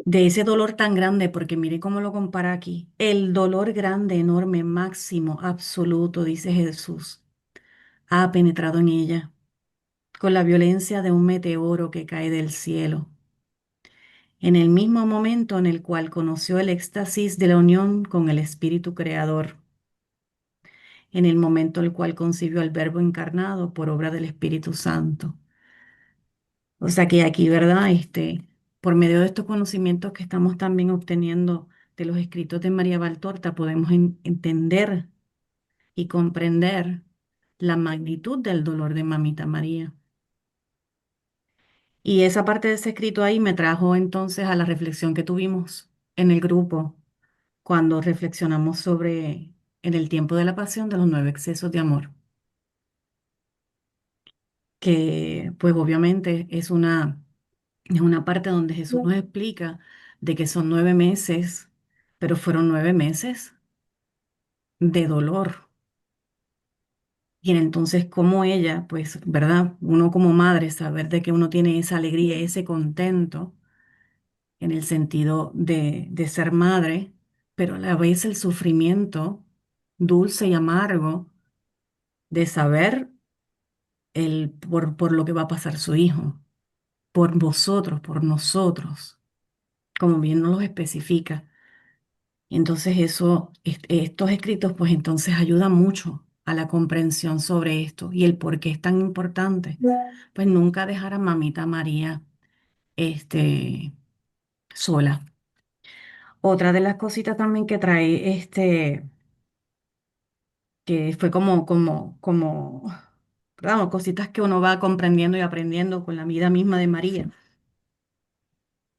Speaker 13: de ese dolor tan grande, porque mire cómo lo compara aquí. El dolor grande, enorme, máximo, absoluto, dice Jesús, ha penetrado en ella con la violencia de un meteoro que cae del cielo. En el mismo momento en el cual conoció el éxtasis de la unión con el Espíritu Creador, en el momento en el cual concibió al Verbo encarnado por obra del Espíritu Santo. O sea que aquí, ¿verdad? Por medio de estos conocimientos que estamos también obteniendo de los escritos de María Valtorta, podemos entender y comprender la magnitud del dolor de Mamita María. Y esa parte de ese escrito ahí me trajo entonces a la reflexión que tuvimos en el grupo cuando reflexionamos sobre en el tiempo de la pasión de los 9 excesos de amor, que pues obviamente es una parte donde Jesús nos explica de que son 9 meses, pero fueron 9 meses de dolor. Y entonces como ella, pues, ¿verdad? Uno como madre, saber de que uno tiene esa alegría, ese contento en el sentido de ser madre, pero a la vez el sufrimiento dulce y amargo de saber por lo que va a pasar su hijo, por vosotros, por nosotros, como bien nos lo especifica. Y entonces estos escritos pues entonces ayudan mucho a la comprensión sobre esto y el por qué es tan importante. Pues nunca dejar a Mamita María sola. Otra de las cositas también que trae que fue claro, cositas que uno va comprendiendo y aprendiendo con la vida misma de María.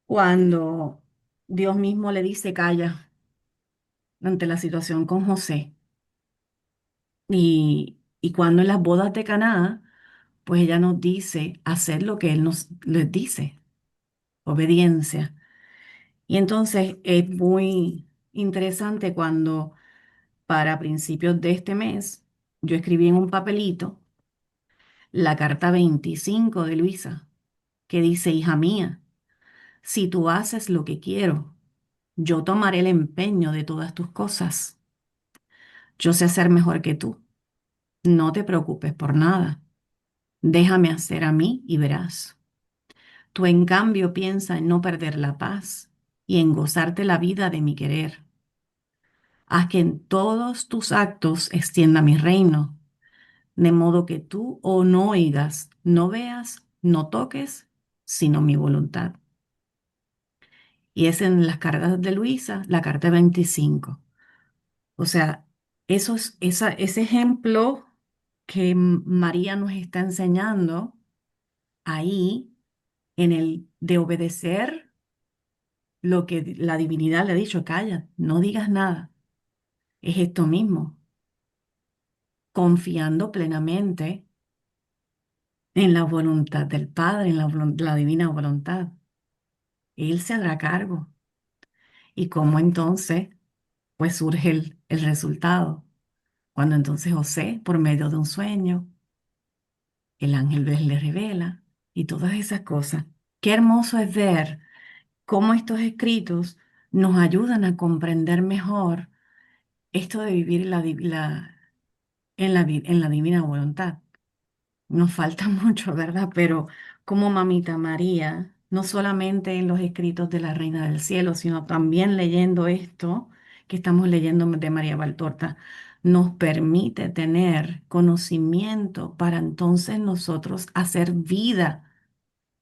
Speaker 13: Cuando Dios mismo le dice calla ante la situación con José y cuando en las bodas de Caná, pues ella nos dice hacer lo que él les dice, obediencia. Y entonces es muy interesante cuando para principios de este mes yo escribí en un papelito la carta 25 de Luisa, que dice, hija mía, si tú haces lo que quiero, yo tomaré el empeño de todas tus cosas. Yo sé ser mejor que tú. No te preocupes por nada. Déjame hacer a mí y verás. Tú en cambio piensa en no perder la paz y en gozarte la vida de mi querer. Haz que en todos tus actos extienda mi reino, de modo que tú no oigas, no veas, no toques, sino mi voluntad. Y es en las cartas de Luisa, la carta 25. O sea, ese ejemplo que María nos está enseñando ahí en el de obedecer lo que la divinidad le ha dicho, calla, no digas nada. Es esto mismo, confiando plenamente en la voluntad del Padre, en la divina voluntad. Él se hará cargo. Y cómo entonces, pues surge el resultado. Cuando entonces José, por medio de un sueño, el ángel le revela y todas esas cosas. Qué hermoso es ver cómo estos escritos nos ayudan a comprender mejor esto de vivir en la divina voluntad. Nos falta mucho, ¿verdad? Pero como Mamita María, no solamente en los escritos de la Reina del Cielo, sino también leyendo esto que estamos leyendo de María Valtorta, nos permite tener conocimiento para entonces nosotros hacer vida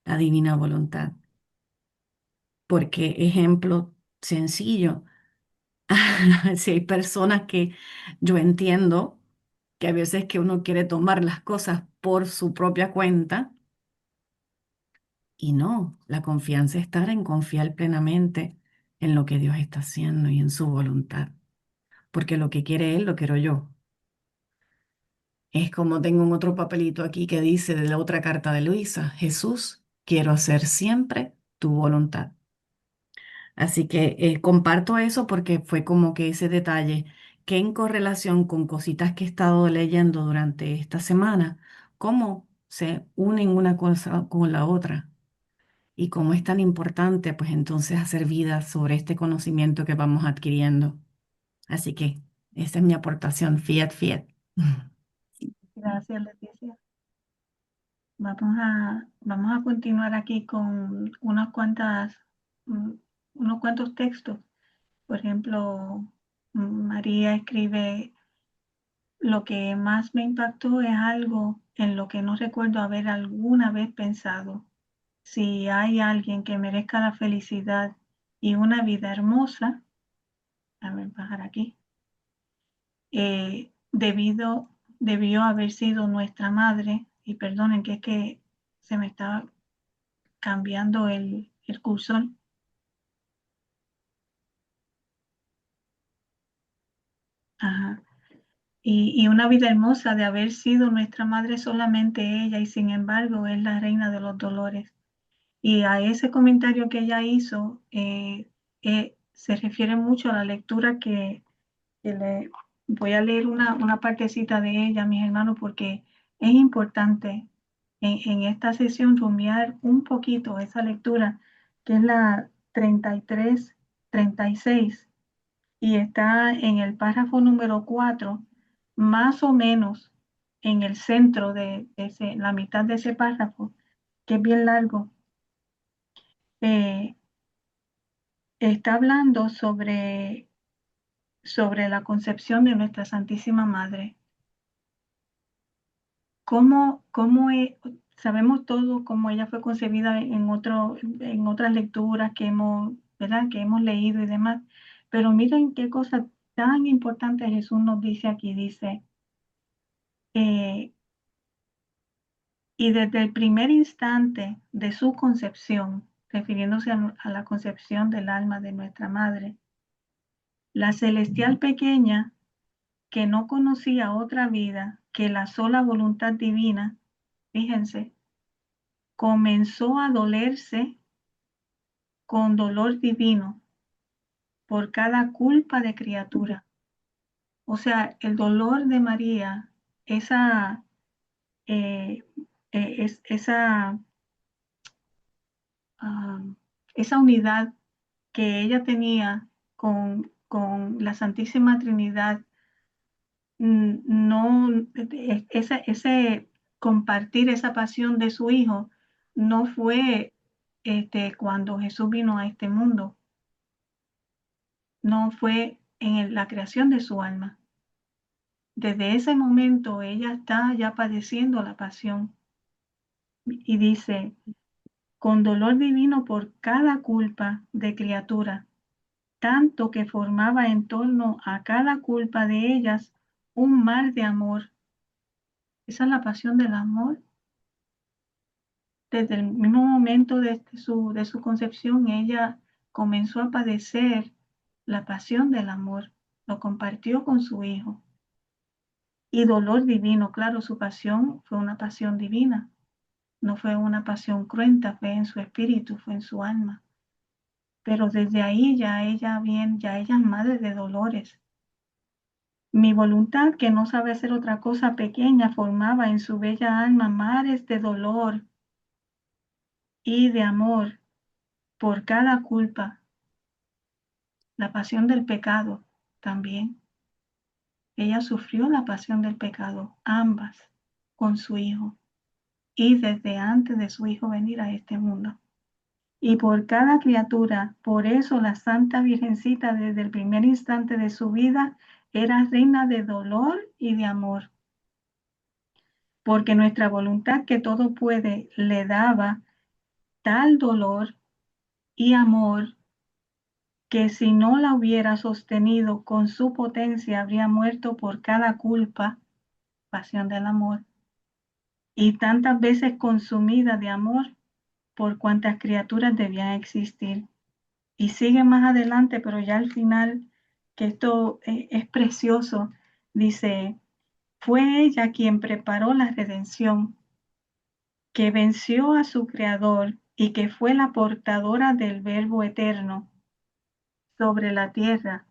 Speaker 13: la divina voluntad. Porque ejemplo sencillo, si hay personas que yo entiendo que a veces que uno quiere tomar las cosas por su propia cuenta y no, la confianza es estar en confiar plenamente en lo que Dios está haciendo y en su voluntad, porque lo que quiere Él lo quiero yo. Es como tengo un otro papelito aquí que dice de la otra carta de Luisa, Jesús, quiero hacer siempre tu voluntad. Así que comparto eso porque fue como que ese detalle que en correlación con cositas que he estado leyendo durante esta semana, cómo se unen una cosa con la otra y cómo es tan importante, pues entonces hacer vida sobre este conocimiento que vamos adquiriendo. Así que esa es mi aportación, fiat, fiat.
Speaker 1: Gracias, Leticia. Vamos a continuar aquí con unos cuantos textos. Por ejemplo, María escribe: lo que más me impactó es algo en lo que no recuerdo haber alguna vez pensado. Si hay alguien que merezca la felicidad y una vida hermosa, a ver, bajar aquí, debió haber sido nuestra madre. Y perdonen que es que se me está cambiando el cursor. Ajá. Y una vida hermosa de haber sido nuestra madre solamente ella, y sin embargo es la reina de los dolores. Y a ese comentario que ella hizo, se refiere mucho a la lectura que voy a leer una partecita de ella, mis hermanos, porque es importante en esta sesión rumiar un poquito esa lectura, que es la 33-36, y está en el párrafo número 4, más o menos en el centro de la mitad de ese párrafo, que es bien largo. Está hablando sobre la concepción de nuestra Santísima Madre. Sabemos todo cómo ella fue concebida en otras lecturas que hemos, ¿verdad? Que hemos leído y demás, pero miren qué cosa tan importante Jesús nos dice aquí. Dice, y desde el primer instante de su concepción, refiriéndose a la concepción del alma de nuestra Madre, la celestial pequeña, que no conocía otra vida que la sola voluntad divina, fíjense, comenzó a dolerse con dolor divino por cada culpa de criatura. O sea, el dolor de María, esa, eh, esa, esa unidad que ella tenía con la Santísima Trinidad, no, ese compartir esa pasión de su Hijo no fue cuando Jesús vino a este mundo, no fue en la creación de su alma. Desde ese momento ella está ya padeciendo la pasión, y dice, con dolor divino por cada culpa de criatura, tanto que formaba en torno a cada culpa de ellas un mar de amor. Esa es la pasión del amor. Desde el mismo momento de su concepción, ella comenzó a padecer la pasión del amor. Lo compartió con su Hijo. Y dolor divino, claro, su pasión fue una pasión divina. No fue una pasión cruenta, fue en su espíritu, fue en su alma. Pero desde ahí ya ella es madre de dolores. Mi voluntad, que no sabe hacer otra cosa pequeña, formaba en su bella alma mares de dolor y de amor por cada culpa. La pasión del pecado también. Ella sufrió la pasión del pecado, ambas, con su Hijo, y desde antes de su Hijo venir a este mundo. Y por cada criatura, por eso la Santa Virgencita desde el primer instante de su vida era reina de dolor y de amor. Porque nuestra voluntad, que todo puede, le daba tal dolor y amor que si no la hubiera sostenido con su potencia habría muerto por cada culpa, pasión del amor, y tantas veces consumida de amor por cuantas criaturas debían existir. Y sigue más adelante, pero ya al final, que esto es precioso, dice, fue ella quien preparó la redención, que venció a su Creador y que fue la portadora del Verbo eterno sobre la tierra.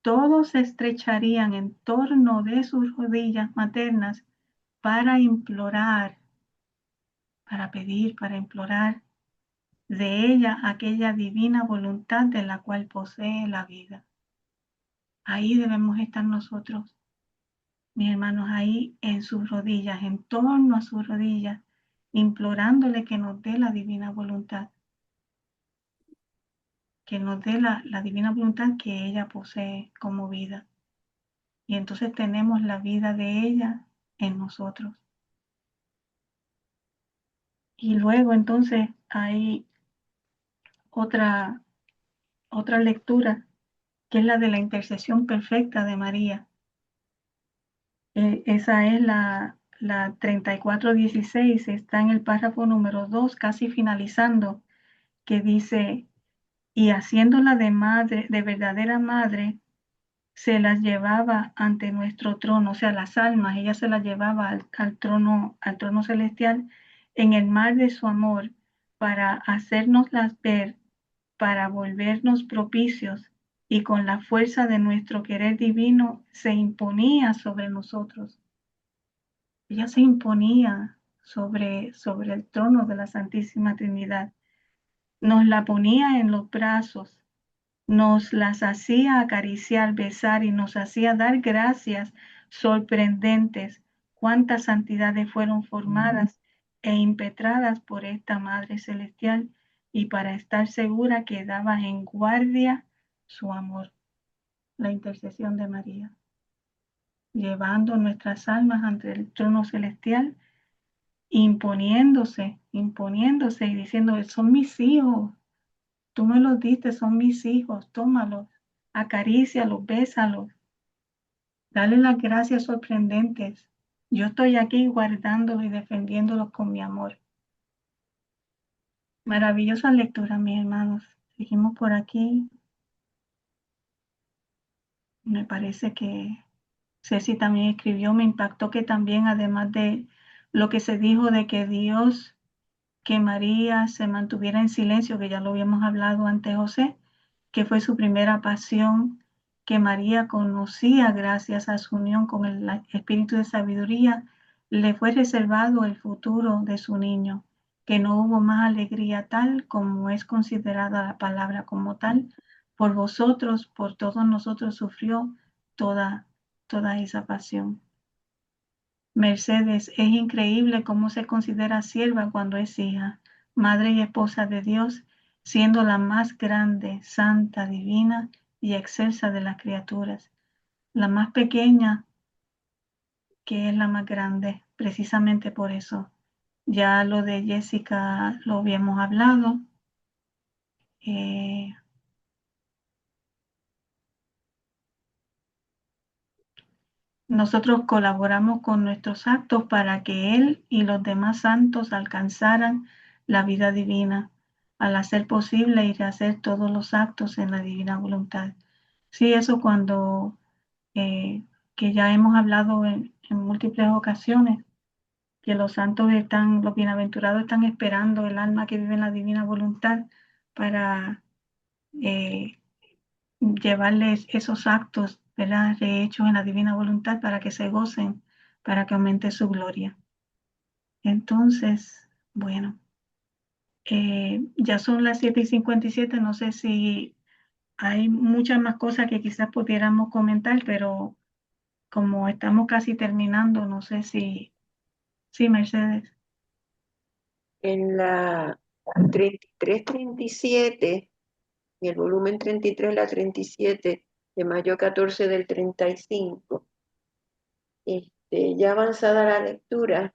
Speaker 1: Todos se estrecharían en torno de sus rodillas maternas para implorar para pedir, para implorar de ella aquella divina voluntad de la cual posee la vida. Ahí debemos estar nosotros, mis hermanos, ahí en sus rodillas, en torno a sus rodillas, implorándole que nos dé la divina voluntad, que nos dé la divina voluntad que ella posee como vida. Y entonces tenemos la vida de ella en nosotros. Y luego entonces hay otra lectura, que es la de la intercesión perfecta de María. Esa es la 34:16, está en el párrafo número 2, casi finalizando, que dice, y haciéndola de madre, de verdadera madre, se las llevaba ante nuestro trono, o sea, las almas, ella se las llevaba al trono celestial en el mar de su amor para hacérnoslas ver, para volvernos propicios, y con la fuerza de nuestro querer divino se imponía sobre nosotros. Ella se imponía sobre el trono de la Santísima Trinidad. Nos la ponía en los brazos, nos las hacía acariciar, besar y nos hacía dar gracias sorprendentes. Cuántas santidades fueron formadas e impetradas por esta Madre Celestial, y para estar segura que daba en guardia su amor, la intercesión de María, llevando nuestras almas ante el trono celestial, imponiéndose y diciendo, son mis hijos, tú me los diste, son mis hijos, tómalos, acarícialos, bésalos, dale las gracias sorprendentes. Yo estoy aquí guardándolos y defendiéndolos con mi amor. Maravillosa lectura, mis hermanos. Seguimos por aquí. Me parece que Ceci también escribió, me impactó que también, además de lo que se dijo de que María se mantuviera en silencio, que ya lo habíamos hablado antes, José, que fue su primera pasión, que María conocía gracias a su unión con el espíritu de sabiduría, le fue reservado el futuro de su niño, que no hubo más alegría tal como es considerada la palabra como tal. Por vosotros, por todos nosotros sufrió toda esa pasión. Mercedes, es increíble cómo se considera sierva cuando es hija, madre y esposa de Dios, siendo la más grande, santa, divina y excelsa de las criaturas, la más pequeña que es la más grande, precisamente por eso. Ya lo de Jessica lo habíamos hablado. Nosotros colaboramos con nuestros actos para que Él y los demás santos alcanzaran la vida divina, al hacer posible y rehacer todos los actos en la divina voluntad. Sí, eso cuando, que ya hemos hablado en múltiples ocasiones, que los santos están, los bienaventurados están esperando el alma que vive en la divina voluntad para llevarles esos actos, ¿verdad?, hechos en la divina voluntad para que se gocen, para que aumente su gloria. Entonces, bueno, ya son las 7:57, no sé si hay muchas más cosas que quizás pudiéramos comentar, pero como estamos casi terminando, no sé si Mercedes.
Speaker 6: En la 33-37, en el volumen 33, la 37, de mayo 14 del 35, ya avanzada la lectura,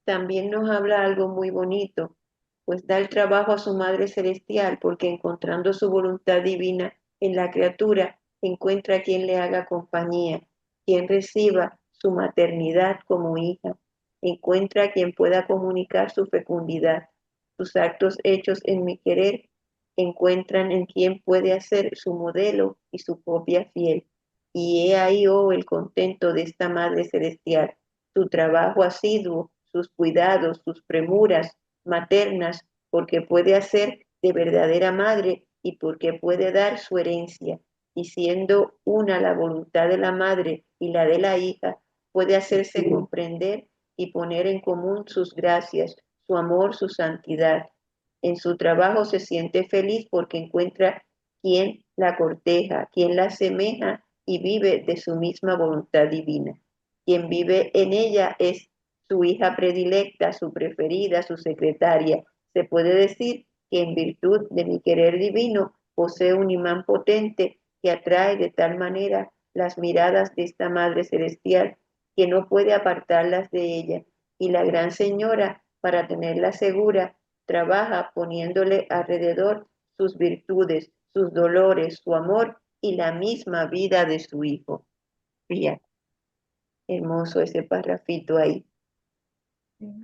Speaker 6: también nos habla algo muy bonito, pues da el trabajo a su Madre Celestial, porque encontrando su voluntad divina en la criatura, encuentra quien le haga compañía, quien reciba su maternidad como hija, encuentra quien pueda comunicar su fecundidad, sus actos hechos en mi querer, encuentran en quien puede hacer su modelo y su copia fiel. Y he ahí, oh, el contento de esta Madre Celestial, su trabajo asiduo, sus cuidados, sus premuras maternas, porque puede hacer de verdadera madre y porque puede dar su herencia. Y siendo una la voluntad de la madre y la de la hija, puede hacerse comprender y poner en común sus gracias, su amor, su santidad. En su trabajo se siente feliz porque encuentra quien la corteja, quien la asemeja y vive de su misma voluntad divina. Quien vive en ella es su hija predilecta, su preferida, su secretaria. Se puede decir que en virtud de mi querer divino posee un imán potente que atrae de tal manera las miradas de esta Madre Celestial que no puede apartarlas de ella. Y la Gran Señora, para tenerla segura, trabaja poniéndole alrededor sus virtudes, sus dolores, su amor y la misma vida de su Hijo. Fíjate, hermoso ese parrafito ahí.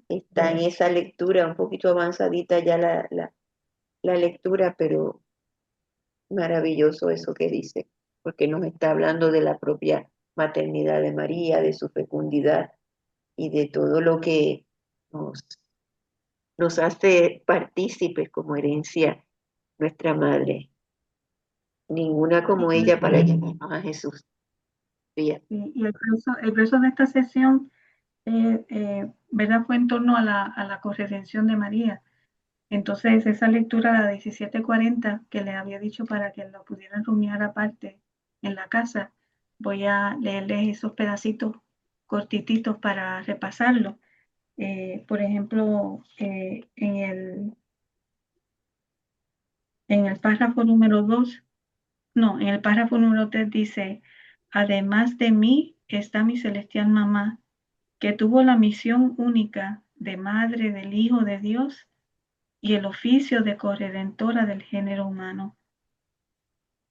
Speaker 6: Está en esa lectura, un poquito avanzadita ya la lectura, pero maravilloso eso que dice, porque nos está hablando de la propia maternidad de María, de su fecundidad y de todo lo que nos hace partícipes como herencia nuestra madre. Ninguna como ella para llevarnos a Jesús. Fíjate.
Speaker 1: Y el verso de esta sesión, ¿verdad? Fue en torno a la corredención de María. Entonces, esa lectura, la 1740, que les había dicho para que lo pudieran rumiar aparte en la casa, voy a leerles esos pedacitos cortititos para repasarlo. Por ejemplo, en el párrafo número 2, no, en el párrafo número 3 dice, además de mí está mi celestial mamá, que tuvo la misión única de madre del Hijo de Dios y el oficio de corredentora del género humano.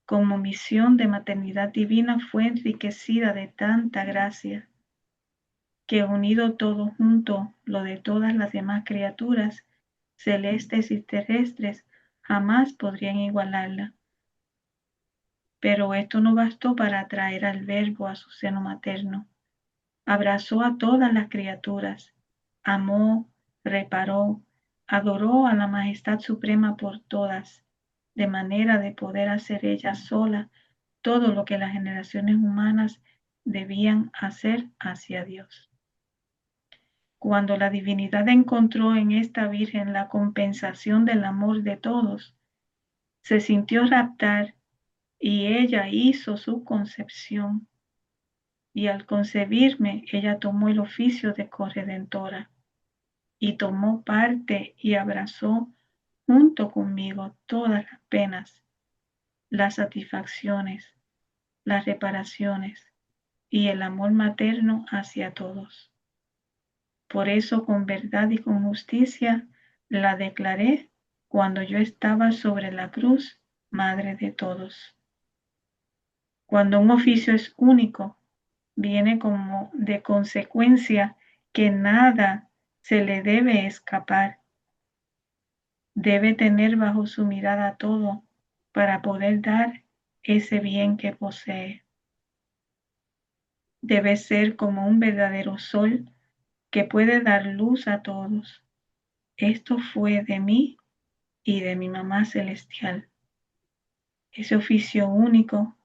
Speaker 1: Como misión de maternidad divina fue enriquecida de tanta gracia, que unido todo junto lo de todas las demás criaturas, celestes y terrestres, jamás podrían igualarla. Pero esto no bastó para atraer al Verbo a su seno materno. Abrazó a todas las criaturas, amó, reparó, adoró a la Majestad Suprema por todas, de manera de poder hacer ella sola todo lo que las generaciones humanas debían hacer hacia Dios. Cuando la divinidad encontró en esta Virgen la compensación del amor de todos, se sintió raptar y ella hizo su concepción. Y al concebirme, ella tomó el oficio de corredentora y tomó parte y abrazó junto conmigo todas las penas, las satisfacciones, las reparaciones y el amor materno hacia todos. Por eso, con verdad y con justicia, la declaré cuando yo estaba sobre la cruz, madre de todos. Cuando un oficio es único, viene como de consecuencia que nada se le debe escapar. Debe tener bajo su mirada todo para poder dar ese bien que posee. Debe ser como un verdadero sol que puede dar luz a todos. Esto fue de mí y de mi mamá celestial. Ese oficio único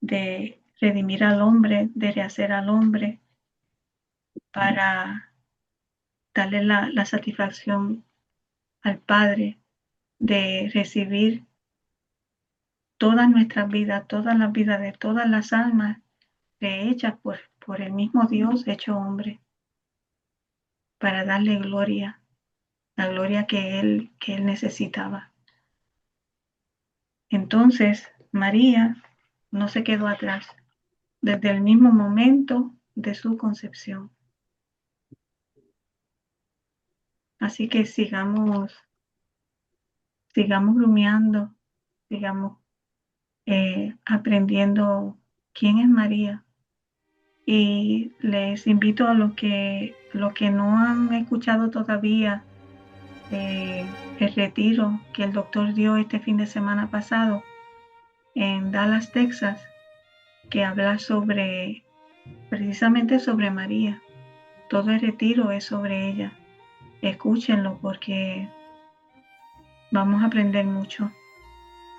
Speaker 1: de redimir al hombre, de rehacer al hombre para darle la satisfacción al Padre de recibir todas nuestras vidas, todas las vidas de todas las almas hechas por el mismo Dios hecho hombre, para darle gloria, la gloria que Él necesitaba. Entonces, María no se quedó atrás desde el mismo momento de su concepción. Así que sigamos rumiando, sigamos aprendiendo quién es María. Y les invito a los que no han escuchado todavía el retiro que el doctor dio este fin de semana pasado en Dallas, Texas, que habla precisamente sobre María. Todo el retiro es sobre ella. Escúchenlo porque vamos a aprender mucho.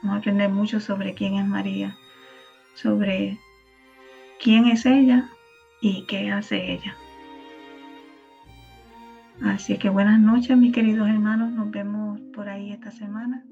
Speaker 1: Vamos a aprender mucho sobre quién es María, sobre quién es ella y qué hace ella. Así que buenas noches, mis queridos hermanos. Nos vemos por ahí esta semana.